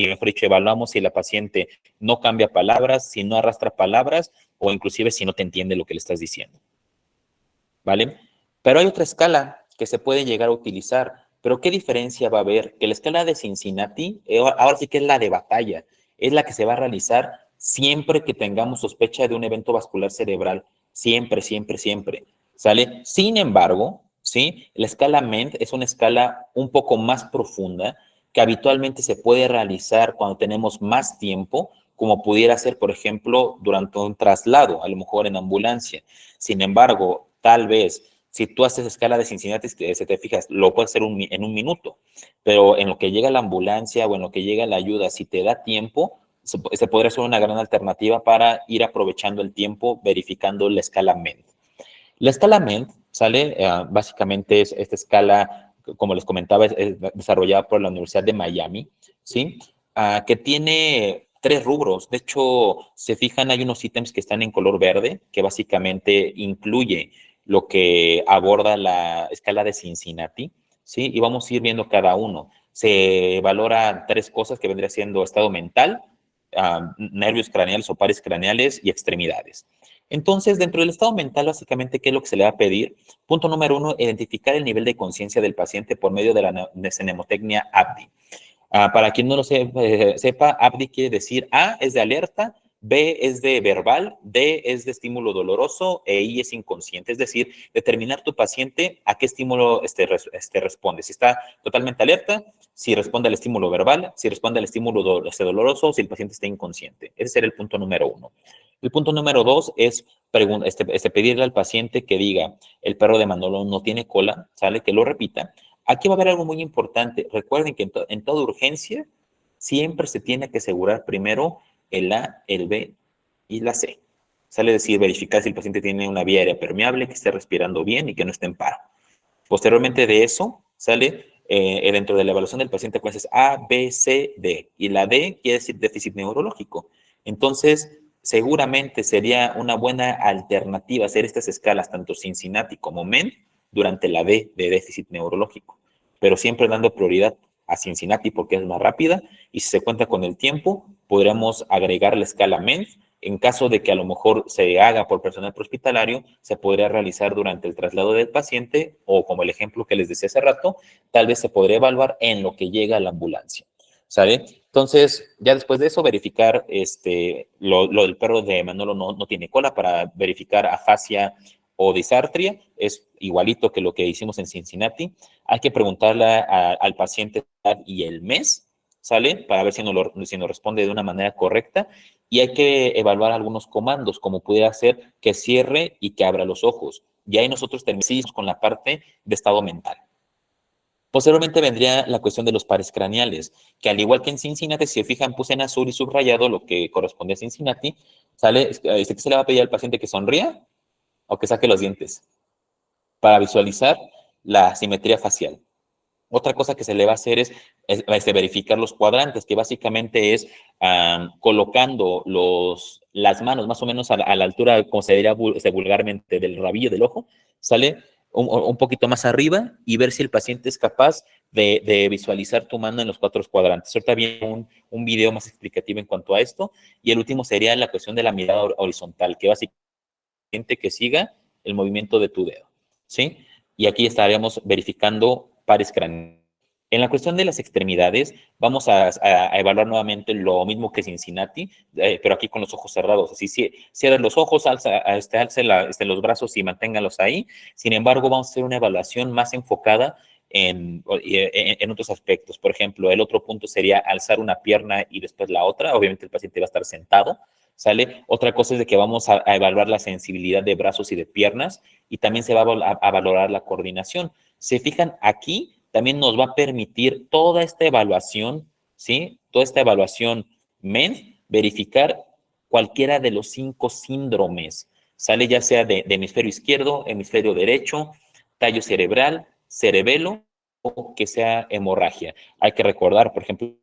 mejor dicho, evaluamos si la paciente no cambia palabras, si no arrastra palabras, o inclusive si no te entiende lo que le estás diciendo. ¿Vale? Pero hay otra escala que se puede llegar a utilizar. ¿Pero qué diferencia va a haber? Que la escala de Cincinnati, ahora sí que es la de batalla, es la que se va a realizar siempre que tengamos sospecha de un evento vascular cerebral. Siempre, siempre, siempre. ¿Sale? Sin embargo, ¿sí? La escala MEND es una escala un poco más profunda que habitualmente se puede realizar cuando tenemos más tiempo, como pudiera ser, por ejemplo, durante un traslado, a lo mejor en ambulancia. Sin embargo, tal vez, si tú haces escala de Cincinnati, si te fijas, lo puedes hacer en un minuto, pero en lo que llega la ambulancia o en lo que llega la ayuda, si te da tiempo, se podría ser una gran alternativa para ir aprovechando el tiempo verificando la escala MEND. La escala MEND, ¿sale? Básicamente es esta escala, como les comentaba, es desarrollada por la Universidad de Miami, ¿sí? Que tiene 3 rubros. De hecho, se fijan, hay unos ítems que están en color verde, que básicamente incluye lo que aborda la escala de Cincinnati, ¿sí? Y vamos a ir viendo cada uno. Se valora 3 cosas que vendría siendo estado mental, nervios craneales o pares craneales y extremidades. Entonces, dentro del estado mental, básicamente, ¿qué es lo que se le va a pedir? Punto número 1, identificar el nivel de conciencia del paciente por medio de la mnemotecnia ABDI. Para quien no lo sepa, ABDI quiere decir: A es de alerta, B es de verbal, D es de estímulo doloroso e I es inconsciente. Es decir, determinar tu paciente a qué estímulo responde. Si está totalmente alerta, si responde al estímulo verbal, si responde al estímulo doloroso, si el paciente está inconsciente. Ese sería el punto número 1. El punto número 2 es pedirle al paciente que diga: el perro de Manolo no tiene cola, ¿sale? Que lo repita. Aquí va a haber algo muy importante. Recuerden que en toda urgencia siempre se tiene que asegurar primero el A, el B y la C. Sale decir, verificar si el paciente tiene una vía aérea permeable, que esté respirando bien y que no esté en paro. Posteriormente de eso, sale dentro de la evaluación del paciente, pues es A, B, C, D. Y la D quiere decir déficit neurológico. Entonces, seguramente sería una buena alternativa hacer estas escalas, tanto Cincinnati como MEND, durante la D de déficit neurológico, pero siempre dando prioridad a Cincinnati porque es más rápida, y si se cuenta con el tiempo, podríamos agregar la escala MEND. En caso de que a lo mejor se haga por personal prehospitalario, se podría realizar durante el traslado del paciente, o como el ejemplo que les decía hace rato, tal vez se podría evaluar en lo que llega a la ambulancia. ¿sale? Entonces, ya después de eso, verificar lo del perro de Manolo no tiene cola para verificar afasia o disartria, es igualito que lo que hicimos en Cincinnati. Hay que preguntarle al paciente y el mes, ¿sale? Para ver si nos responde de una manera correcta. Y hay que evaluar algunos comandos, como pudiera ser que cierre y que abra los ojos. Y ahí nosotros terminamos con la parte de estado mental. Posteriormente vendría la cuestión de los pares craneales, que al igual que en Cincinnati, si se fijan, puse en azul y subrayado lo que corresponde a Cincinnati, ¿sale? Que se le va a pedir al paciente que sonría o que saque los dientes para visualizar la simetría facial. Otra cosa que se le va a hacer es verificar los cuadrantes, que básicamente es colocando las manos más o menos a la altura, como se diría vulgarmente, del rabillo del ojo, ¿sale? Un poquito más arriba y ver si el paciente es capaz de visualizar tu mano en los 4 cuadrantes. Ahorita viene un video más explicativo en cuanto a esto. Y el último sería la cuestión de la mirada horizontal, que básicamente que siga el movimiento de tu dedo, ¿sí? Y aquí estaríamos verificando pares craneales. En la cuestión de las extremidades, vamos a evaluar nuevamente lo mismo que Cincinnati, pero aquí con los ojos cerrados. Así, cierren los ojos, alce los brazos y manténganlos ahí. Sin embargo, vamos a hacer una evaluación más enfocada en otros aspectos. Por ejemplo, el otro punto sería alzar una pierna y después la otra. Obviamente el paciente va a estar sentado, ¿sale? Otra cosa es de que vamos a evaluar la sensibilidad de brazos y de piernas y también se va a valorar la coordinación. Se fijan aquí, también nos va a permitir toda esta evaluación, ¿sí? Toda esta evaluación MEN, verificar cualquiera de los 5 síndromes, ¿sale? Ya sea de hemisferio izquierdo, hemisferio derecho, tallo cerebral, cerebelo o que sea hemorragia. Hay que recordar, por ejemplo,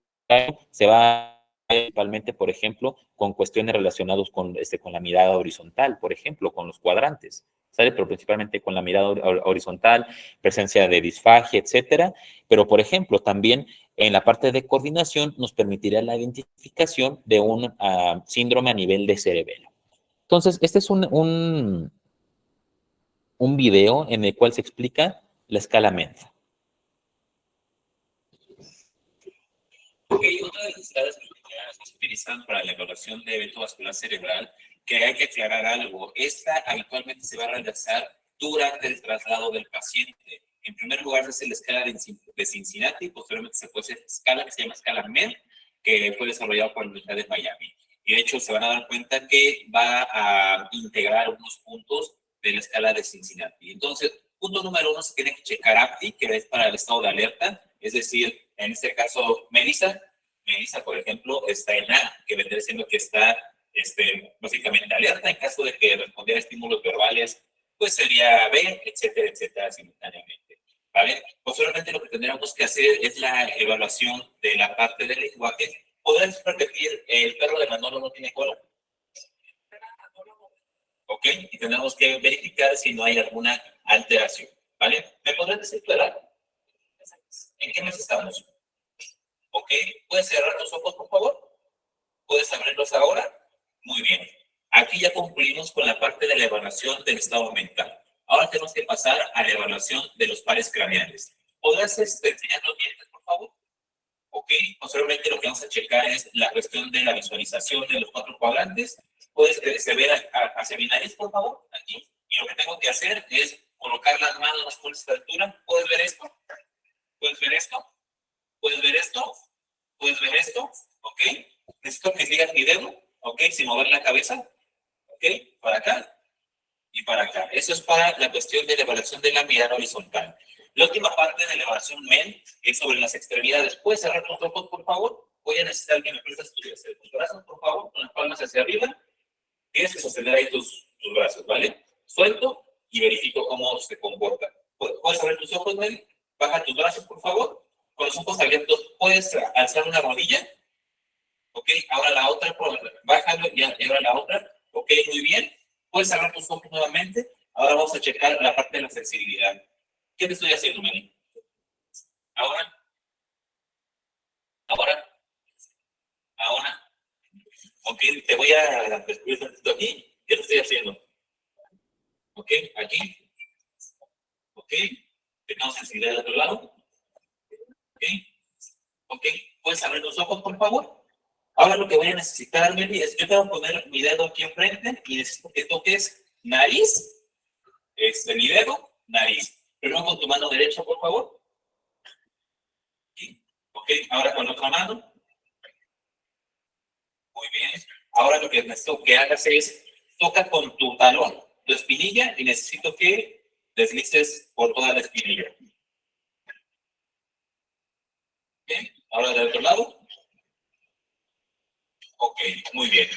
se va principalmente, por ejemplo, con cuestiones relacionadas con la mirada horizontal, por ejemplo, con los cuadrantes, ¿sale? Pero principalmente con la mirada horizontal, presencia de disfagia, etcétera. Pero, por ejemplo, también en la parte de coordinación nos permitirá la identificación de un síndrome a nivel de cerebelo. Entonces, este es un video en el cual se explica la escala Menza. Ok, otra de las escalas que se utilizan para la evaluación de evento vascular cerebral, que hay que aclarar algo, esta habitualmente se va a realizar durante el traslado del paciente. En primer lugar, se hace la escala de Cincinnati, posteriormente se puede hacer escala que se llama escala MED, que fue desarrollada por la Universidad de Miami. Y de hecho, se van a dar cuenta que va a integrar unos puntos de la escala de Cincinnati. Entonces, punto número 1, se tiene que checar APTI, que es para el estado de alerta, es decir, en este caso, Melissa, por ejemplo, está en A, que vendría siendo que está básicamente alerta en caso de que respondiera a estímulos verbales, pues sería B, etcétera, etcétera, simultáneamente. ¿Vale? Posteriormente lo que tendríamos que hacer es la evaluación de la parte del lenguaje. ¿Podrías repetir, el perro de Manolo no tiene cola? ¿Ok? Y tenemos que verificar si no hay alguna alteración. ¿Vale? ¿Me podrías decir, Clara? ¿En qué mes estamos? ¿Ok? ¿Puedes cerrar los ojos, por favor? ¿Puedes abrirlos ahora? Muy bien. Aquí ya concluimos con la parte de la evaluación del estado mental. Ahora tenemos que pasar a la evaluación de los pares craneales. ¿Podrás enseñar los dientes, por favor? ¿Ok? Posteriormente lo que vamos a checar es la cuestión de la visualización de los 4 cuadrantes. ¿Puedes ver hacia mi nariz, por favor? Aquí. Y lo que tengo que hacer es colocar las manos por esta altura. ¿Puedes ver esto? ¿Puedes ver esto? ¿Puedes ver esto? ¿Puedes ver esto? ¿Ok? Necesito que sigas mi dedo, ¿ok? Sin mover la cabeza, ¿ok? Para acá y para acá. Eso es para la cuestión de la evaluación de la mirada horizontal. La última parte de la evaluación MEN es sobre las extremidades. ¿Puedes cerrar tus ojos, por favor? Voy a necesitar que me prestes tus brazos, por favor, con las palmas hacia arriba. Tienes que sostener ahí tus brazos, ¿vale? Suelto y verifico cómo se comporta. ¿Puedes abrir tus ojos, Mel? Baja tus brazos, por favor. Con los ojos abiertos, ¿puedes alzar una rodilla? Ok, ahora la otra, bájalo y ahora la otra. Ok, muy bien. Puedes cerrar tus ojos nuevamente. Ahora vamos a checar la parte de la sensibilidad. ¿Qué te estoy haciendo, Meli? Ahora, ahora, ahora. Ok, te voy a descubrir tantito aquí. ¿Qué te estoy haciendo? Ok, aquí. Ok, tenemos sensibilidad del otro lado. Ok, ok. ¿Puedes abrir los ojos, por favor? Ahora lo que voy a necesitar, Meli, es yo te voy a poner mi dedo aquí enfrente y necesito que toques nariz, mi dedo, nariz. Primero con tu mano derecha, por favor. Ok, ahora con la otra mano. Muy bien. Ahora lo que necesito que hagas es, toca con tu talón, tu espinilla, y necesito que deslices por toda la espinilla. Bien, ahora del otro lado. Ok, muy bien.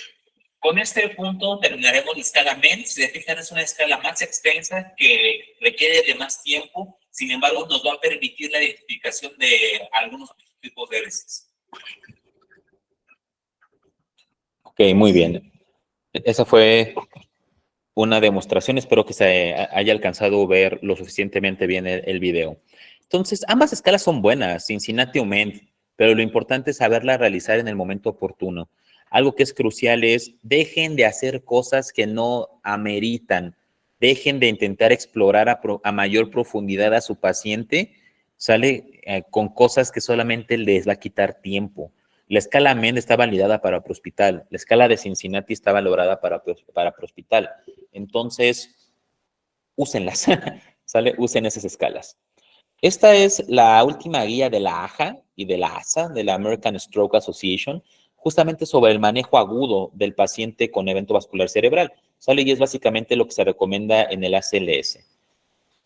Con este punto terminaremos la escala MEN. Si se fijan, es una escala más extensa que requiere de más tiempo. Sin embargo, nos va a permitir la identificación de algunos tipos de herencias. Ok, muy bien. Esa fue una demostración. Espero que se haya alcanzado a ver lo suficientemente bien el video. Entonces, ambas escalas son buenas, Cincinnati o MEN, pero lo importante es saberla realizar en el momento oportuno. Algo que es crucial es, dejen de hacer cosas que no ameritan, dejen de intentar explorar a mayor profundidad a su paciente, ¿sale? Con cosas que solamente les va a quitar tiempo. La escala MEN está validada para prehospital, la escala de Cincinnati está valorada para prehospital. Entonces, úsenlas, ¿sale? Usen esas escalas. Esta es la última guía de la AJA y de la ASA, de la American Stroke Association, justamente sobre el manejo agudo del paciente con evento vascular cerebral, ¿sale? Y es básicamente lo que se recomienda en el ACLS.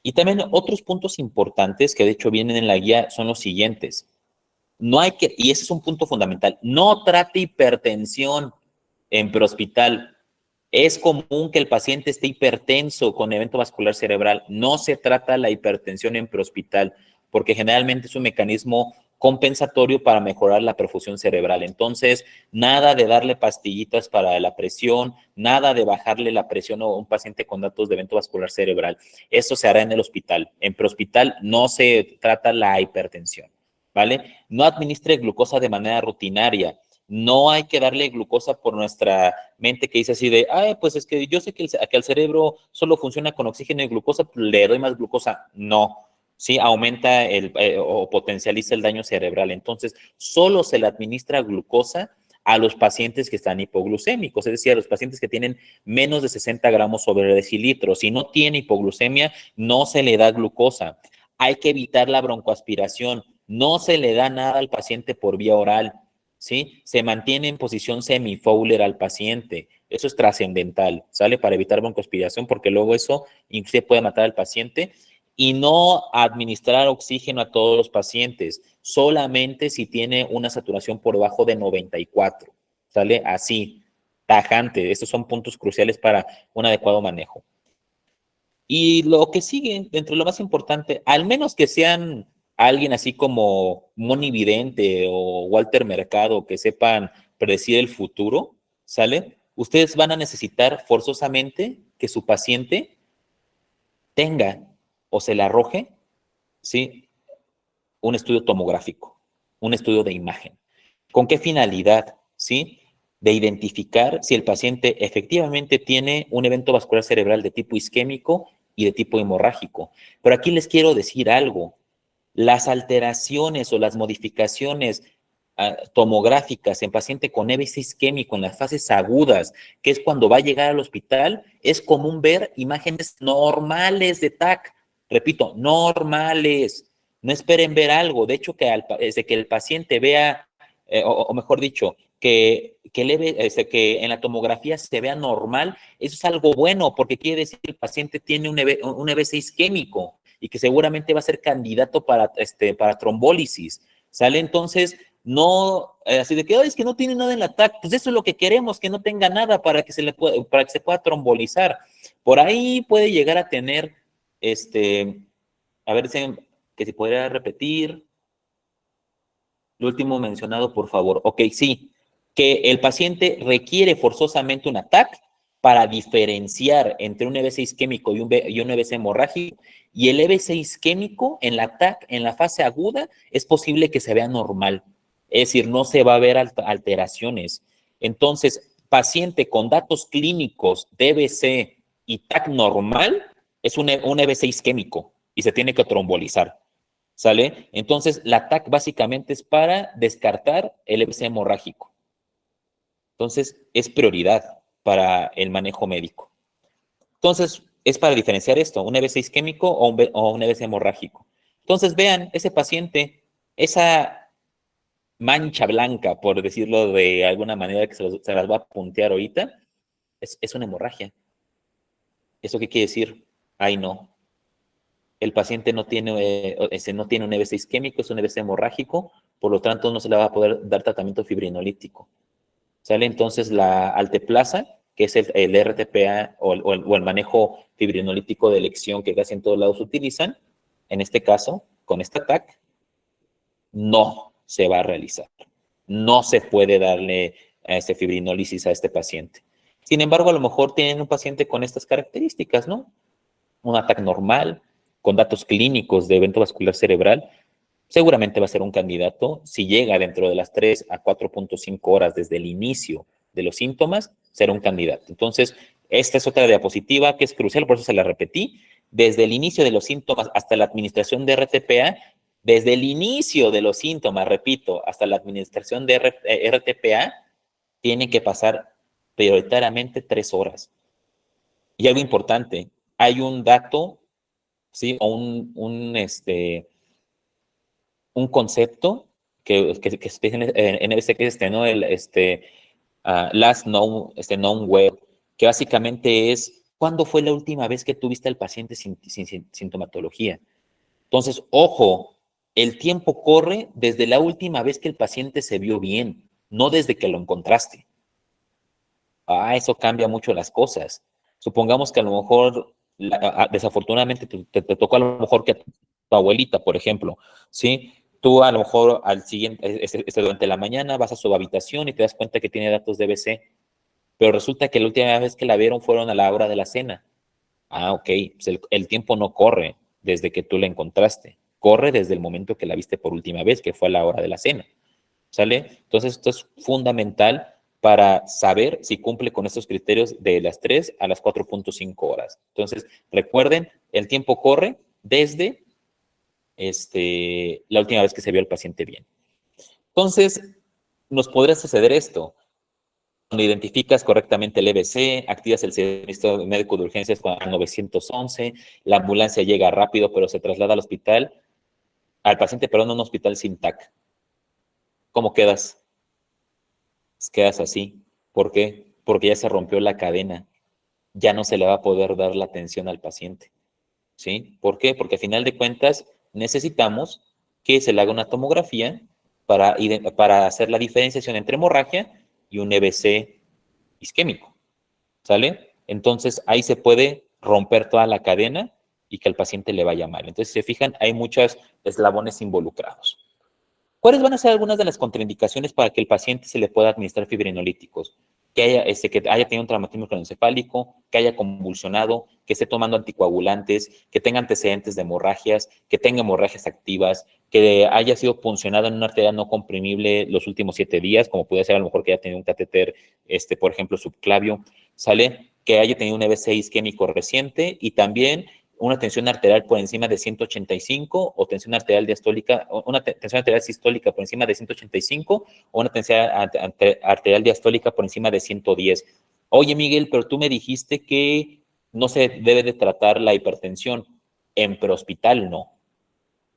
Y también otros puntos importantes que de hecho vienen en la guía son los siguientes. No hay que, y ese es un punto fundamental, no trate hipertensión en prehospital. Es común que el paciente esté hipertenso con evento vascular cerebral. No se trata la hipertensión en prehospital, porque generalmente es un mecanismo compensatorio para mejorar la perfusión cerebral. Entonces, nada de darle pastillitas para la presión, nada de bajarle la presión a un paciente con datos de evento vascular cerebral. Eso se hará en el hospital. En prehospital no se trata la hipertensión, ¿vale? No administre glucosa de manera rutinaria. No hay que darle glucosa por nuestra mente que dice así de, ay, pues es que yo sé que el cerebro solo funciona con oxígeno y glucosa, le doy más glucosa. No, sí, aumenta o potencializa el daño cerebral. Entonces, solo se le administra glucosa a los pacientes que están hipoglucémicos, es decir, a los pacientes que tienen menos de 60 gramos sobre decilitro. Si no tiene hipoglucemia, no se le da glucosa. Hay que evitar la broncoaspiración. No se le da nada al paciente por vía oral. ¿Sí? Se mantiene en posición semifowler al paciente. Eso es trascendental, ¿sale? Para evitar broncoaspiración, porque luego eso inclusive puede matar al paciente. Y no administrar oxígeno a todos los pacientes, solamente si tiene una saturación por debajo de 94, ¿sale? Así, tajante. Estos son puntos cruciales para un adecuado manejo. Y lo que sigue, dentro de lo más importante, al menos que sean alguien así como Moni Vidente o Walter Mercado, que sepan predecir el futuro, ¿sale? Ustedes van a necesitar forzosamente que su paciente tenga o se le arroje, ¿sí? Un estudio tomográfico, un estudio de imagen. ¿Con qué finalidad? ¿Sí? De identificar si el paciente efectivamente tiene un evento vascular cerebral de tipo isquémico y de tipo hemorrágico. Pero aquí les quiero decir algo. Las alteraciones o las modificaciones tomográficas en paciente con EBC isquémico en las fases agudas, que es cuando va a llegar al hospital, es común ver imágenes normales de TAC. Repito, normales. No esperen ver algo. De hecho, desde que el paciente vea, o mejor dicho, que en la tomografía se vea normal, eso es algo bueno, porque quiere decir que el paciente tiene un EBC isquémico y que seguramente va a ser candidato para trombólisis. ¿Sale? Entonces, no, así de que, es que no tiene nada en la TAC, pues eso es lo que queremos, que no tenga nada para que se pueda trombolizar. Por ahí puede llegar a tener, a ver, que si podría repetir lo último mencionado, por favor. Ok, sí, que el paciente requiere forzosamente un ATAC para diferenciar entre un EBC isquémico y un EBC hemorrágico, y el EBC isquémico en la TAC, en la fase aguda, es posible que se vea normal, es decir, no se va a ver alteraciones. Entonces, paciente con datos clínicos de EBC y TAC normal es un EBC isquémico y se tiene que trombolizar. ¿sale? Entonces, la TAC básicamente es para descartar el EBC hemorrágico. Entonces, es prioridad para el manejo médico. Entonces, es para diferenciar esto, un EBC isquémico o un EBC hemorrágico. Entonces, vean, ese paciente, esa mancha blanca, por decirlo de alguna manera que se las va a puntear ahorita, es una hemorragia. ¿Eso qué quiere decir? Ay, no. El paciente no tiene un EBC isquémico, es un EBC hemorrágico, por lo tanto no se le va a poder dar tratamiento fibrinolítico. ¿Sale? Entonces la alteplasa, que es el RTPA o el manejo fibrinolítico de elección que casi en todos lados utilizan, en este caso, con esta TAC, no se va a realizar. No se puede darle fibrinólisis a este paciente. Sin embargo, a lo mejor tienen un paciente con estas características, ¿no? Un ataque normal, con datos clínicos de evento vascular cerebral, seguramente va a ser un candidato. Si llega dentro de las 3 a 4.5 horas desde el inicio de los síntomas, será un candidato. Entonces, esta es otra diapositiva que es crucial, por eso se la repetí. Desde el inicio de los síntomas hasta la administración de RTPA, desde el inicio de los síntomas, repito, hasta la administración de RTPA, tienen que pasar prioritariamente 3 horas. Y algo importante, hay un dato, ¿sí? O un concepto que se en EBC, que es ¿no? Last known web, que básicamente es ¿cuándo fue la última vez que tuviste al paciente sin sintomatología? Entonces, ojo, el tiempo corre desde la última vez que el paciente se vio bien, no desde que lo encontraste. Eso cambia mucho las cosas. Supongamos que a lo mejor, desafortunadamente, te tocó a lo mejor que a tu abuelita, por ejemplo, ¿sí? Tú a lo mejor al siguiente, durante la mañana vas a su habitación y te das cuenta que tiene datos de BC, pero resulta que la última vez que la vieron fueron a la hora de la cena. Ok, pues el tiempo no corre desde que tú la encontraste, corre desde el momento que la viste por última vez, que fue a la hora de la cena. ¿Sale? Entonces, esto es fundamental para saber si cumple con estos criterios de las 3 a las 4.5 horas. Entonces, recuerden, el tiempo corre desde la última vez que se vio el paciente bien. Entonces, nos podría suceder esto. Cuando identificas correctamente el EBC, activas el servicio médico de urgencias con el 911, la ambulancia llega rápido, pero se traslada al paciente, perdón, a un hospital sin TAC. ¿Cómo quedas? Quedas así. ¿Por qué? Porque ya se rompió la cadena. Ya no se le va a poder dar la atención al paciente. ¿Sí? ¿Por qué? Porque a final de cuentas necesitamos que se le haga una tomografía para hacer la diferenciación entre hemorragia y un EBC isquémico. ¿Sale? Entonces ahí se puede romper toda la cadena y que al paciente le vaya mal. Entonces, si se fijan, hay muchos eslabones involucrados. ¿Cuáles van a ser algunas de las contraindicaciones para que el paciente se le pueda administrar fibrinolíticos? Que haya tenido un traumatismo craneoencefálico, que haya convulsionado, que esté tomando anticoagulantes, que tenga antecedentes de hemorragias, que tenga hemorragias activas, que haya sido puncionado en una arteria no comprimible los últimos 7 días, como puede ser a lo mejor que haya tenido un catéter, por ejemplo, subclavio, ¿sale? Que haya tenido un EBC isquémico reciente y también una tensión arterial por encima de 185 o tensión arterial diastólica, una tensión arterial sistólica por encima de 185 o una tensión arterial diastólica por encima de 110. Oye, Miguel, pero tú me dijiste que no se debe de tratar la hipertensión. En prehospital no.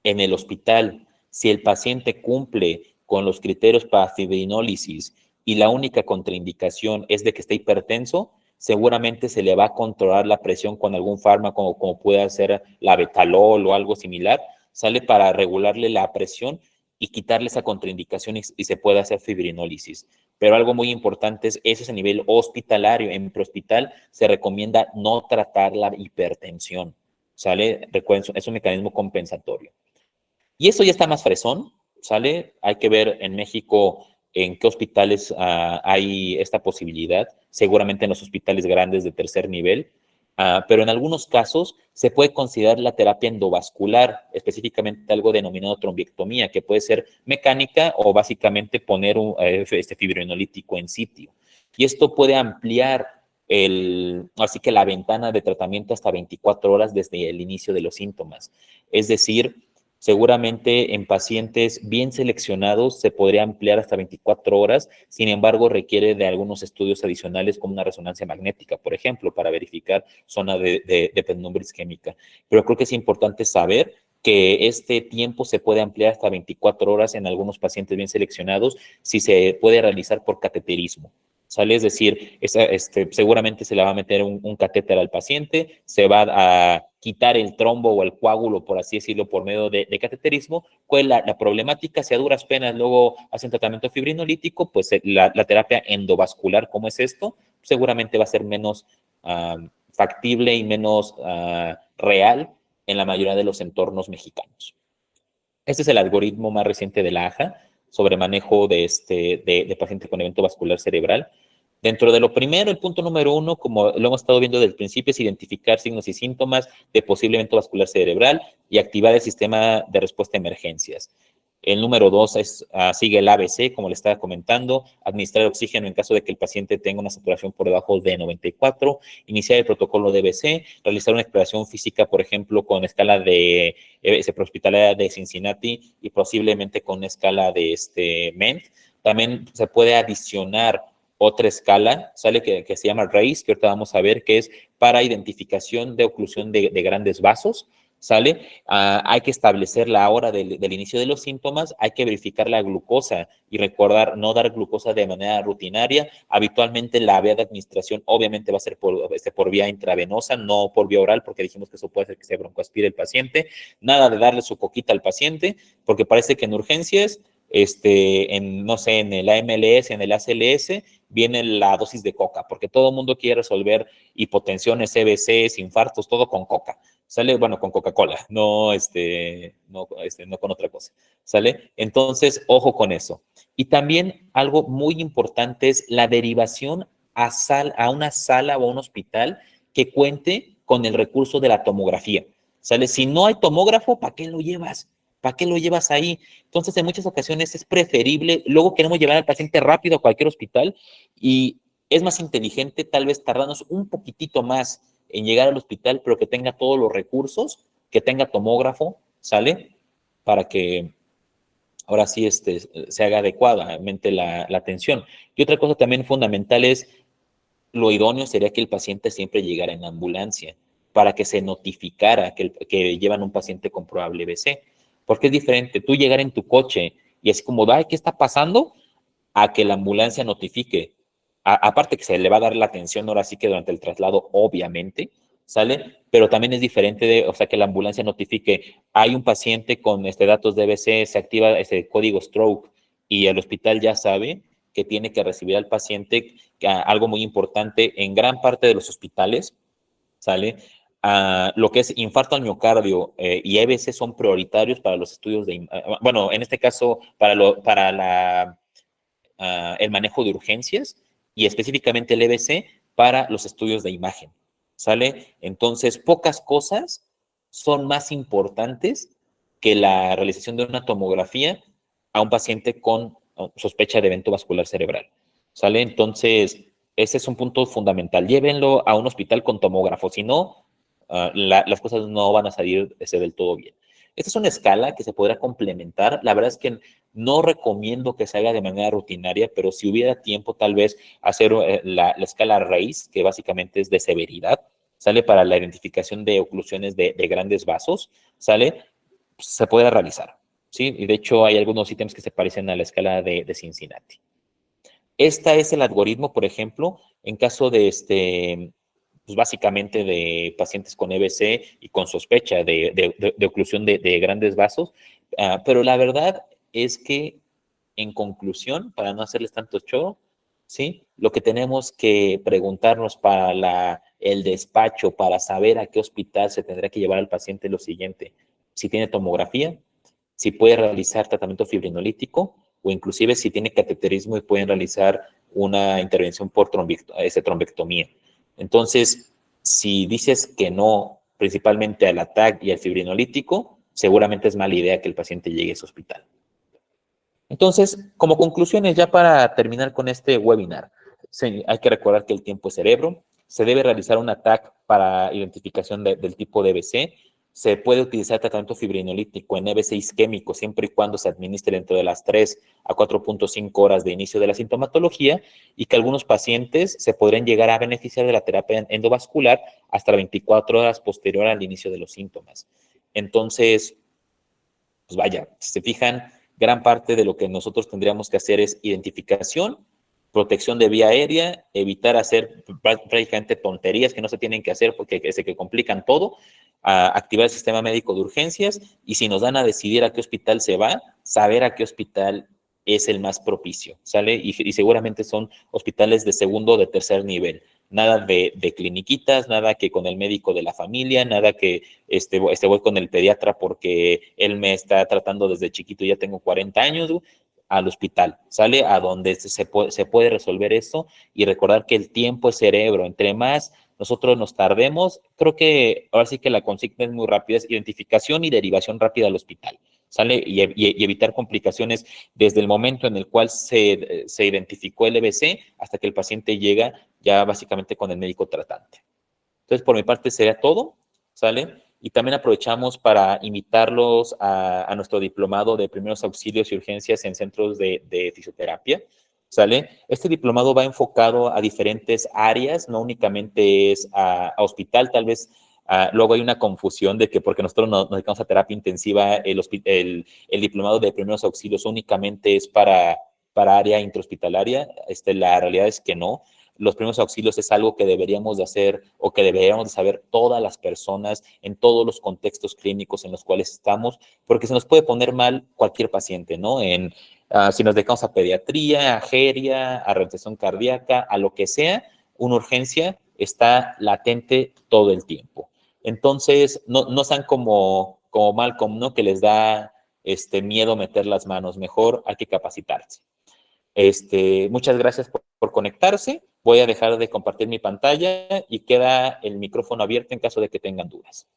En el hospital, si el paciente cumple con los criterios para fibrinólisis y la única contraindicación es de que esté hipertenso, seguramente se le va a controlar la presión con algún fármaco, como puede ser la betalol o algo similar, sale para regularle la presión y quitarle esa contraindicación y se puede hacer fibrinólisis. Pero algo muy importante es, eso es a nivel hospitalario. En prehospital se recomienda no tratar la hipertensión, ¿sale? Recuerden, es un mecanismo compensatorio. Y eso ya está más fresón, ¿sale? Hay que ver en México en qué hospitales hay esta posibilidad, seguramente en los hospitales grandes de tercer nivel, pero en algunos casos se puede considerar la terapia endovascular, específicamente algo denominado trombiectomía, que puede ser mecánica o básicamente poner este fibrinolítico en sitio. Y esto puede ampliar así que la ventana de tratamiento hasta 24 horas desde el inicio de los síntomas. Es decir, Seguramente en pacientes bien seleccionados se podría ampliar hasta 24 horas, sin embargo requiere de algunos estudios adicionales como una resonancia magnética, por ejemplo, para verificar zona de penumbra isquémica. Pero creo que es importante saber que este tiempo se puede ampliar hasta 24 horas en algunos pacientes bien seleccionados si se puede realizar por cateterismo. ¿Sale? Es decir, seguramente se le va a meter un catéter al paciente, se va a quitar el trombo o el coágulo, por así decirlo, por medio de cateterismo. ¿Cuál es la problemática? Si a duras penas luego hacen tratamiento fibrinolítico, pues la terapia endovascular, ¿cómo es esto? Seguramente va a ser menos factible y menos real en la mayoría de los entornos mexicanos. Este es el algoritmo más reciente de la AJA sobre manejo de pacientes con evento vascular cerebral. Dentro de lo primero, el punto número 1, como lo hemos estado viendo desde el principio, es identificar signos y síntomas de posible evento vascular cerebral y activar el sistema de respuesta a emergencias. El número 2 sigue el ABC, como le estaba comentando, administrar oxígeno en caso de que el paciente tenga una saturación por debajo de 94, iniciar el protocolo de EBC, realizar una exploración física, por ejemplo, con escala de prehospitalaria de Cincinnati y posiblemente con escala de MENT. También se puede adicionar otra escala, sale que se llama RACE, que ahorita vamos a ver, que es para identificación de oclusión de grandes vasos. ¿Sale? Hay que establecer la hora del inicio de los síntomas, hay que verificar la glucosa y recordar no dar glucosa de manera rutinaria. Habitualmente la vía de administración obviamente va a ser por vía intravenosa, no por vía oral, porque dijimos que eso puede hacer que se broncoaspire el paciente. Nada de darle su coquita al paciente, porque parece que en urgencias, no sé, en el AMLS, en el ACLS, viene la dosis de coca, porque todo el mundo quiere resolver hipotensiones, CVCs, infartos, todo con coca. ¿Sale? Bueno, con Coca-Cola, no con otra cosa. ¿Sale? Entonces, ojo con eso. Y también algo muy importante es la derivación a una sala o a un hospital que cuente con el recurso de la tomografía. ¿Sale? Si no hay tomógrafo, ¿para qué lo llevas? ¿Para qué lo llevas ahí? Entonces, en muchas ocasiones es preferible, luego queremos llevar al paciente rápido a cualquier hospital y es más inteligente tal vez tardarnos un poquitito más en llegar al hospital, pero que tenga todos los recursos, que tenga tomógrafo, ¿sale? Para que ahora sí se haga adecuadamente la atención. Y otra cosa también fundamental es, lo idóneo sería que el paciente siempre llegara en ambulancia, para que se notificara que llevan un paciente con probable BC. Porque es diferente tú llegar en tu coche y es como, ay, ¿qué está pasando? A que la ambulancia notifique. Aparte que se le va a dar la atención ahora sí que durante el traslado, obviamente, ¿sale? Pero también es diferente o sea, que la ambulancia notifique, hay un paciente con datos de BC, se activa ese código stroke y el hospital ya sabe que tiene que recibir al paciente, algo muy importante en gran parte de los hospitales, ¿sale? Lo que es infarto al miocardio y EBC son prioritarios para los estudios bueno, en este caso, para el manejo de urgencias y específicamente el EBC para los estudios de imagen, ¿sale? Entonces, pocas cosas son más importantes que la realización de una tomografía a un paciente con sospecha de evento vascular cerebral, ¿sale? Entonces, ese es un punto fundamental. Llévenlo a un hospital con tomógrafo, si no, las cosas no van a salir del todo bien. Esta es una escala que se podrá complementar. La verdad es que no recomiendo que se haga de manera rutinaria, pero si hubiera tiempo, tal vez hacer la escala RACE, que básicamente es de severidad, sale para la identificación de oclusiones de grandes vasos, sale, se puede realizar, ¿sí? Y de hecho hay algunos ítems que se parecen a la escala de Cincinnati. Este es el algoritmo, por ejemplo, en caso de pues básicamente de pacientes con EBC y con sospecha de oclusión de grandes vasos, pero la verdad es que, en conclusión, para no hacerles tanto show, ¿sí? Lo que tenemos que preguntarnos para el despacho, para saber a qué hospital se tendrá que llevar al paciente, es lo siguiente: si tiene tomografía, si puede realizar tratamiento fibrinolítico, o inclusive si tiene cateterismo y pueden realizar una intervención por trombectomía. Entonces, si dices que no, principalmente al ATAC y al fibrinolítico, seguramente es mala idea que el paciente llegue a ese hospital. Entonces, como conclusiones, ya para terminar con este webinar, hay que recordar que el tiempo es cerebro, se debe realizar un ATAC para identificación del tipo de BC, se puede utilizar tratamiento fibrinolítico en EBC isquémico siempre y cuando se administre dentro de las 3 a 4.5 horas de inicio de la sintomatología y que algunos pacientes se podrían llegar a beneficiar de la terapia endovascular hasta 24 horas posterior al inicio de los síntomas. Entonces, pues vaya, si se fijan, gran parte de lo que nosotros tendríamos que hacer es identificación, protección de vía aérea, evitar hacer prácticamente tonterías que no se tienen que hacer porque que complican todo, activar el sistema médico de urgencias y si nos dan a decidir a qué hospital se va, saber a qué hospital es el más propicio, ¿sale? Y seguramente son hospitales de segundo o de tercer nivel. Nada de cliniquitas, nada que con el médico de la familia, nada que voy con el pediatra porque él me está tratando desde chiquito y ya tengo 40 años, al hospital, ¿sale? A donde se puede resolver esto y recordar que el tiempo es cerebro. Entre más nosotros nos tardemos, creo que ahora sí que la consigna es muy rápida, es identificación y derivación rápida al hospital, ¿sale? Y evitar complicaciones desde el momento en el cual se identificó el EBC hasta que el paciente llega ya básicamente con el médico tratante. Entonces, por mi parte sería todo, ¿sale? Y también aprovechamos para invitarlos a nuestro diplomado de primeros auxilios y urgencias en centros de fisioterapia, ¿sale? Este diplomado va enfocado a diferentes áreas, no únicamente es a hospital, tal vez luego hay una confusión de que porque nosotros nos dedicamos a terapia intensiva, el diplomado de primeros auxilios únicamente es para área intrahospitalaria. La realidad es que no. Los primeros auxilios es algo que deberíamos de hacer o que deberíamos de saber todas las personas en todos los contextos clínicos en los cuales estamos, porque se nos puede poner mal cualquier paciente, ¿no? Si nos dedicamos a pediatría, a geria, a rehabilitación cardíaca, a lo que sea, una urgencia está latente todo el tiempo. Entonces, no sean como Malcolm, ¿no? Que les da miedo meter las manos. Mejor hay que capacitarse. Muchas gracias por conectarse. Voy a dejar de compartir mi pantalla y queda el micrófono abierto en caso de que tengan dudas.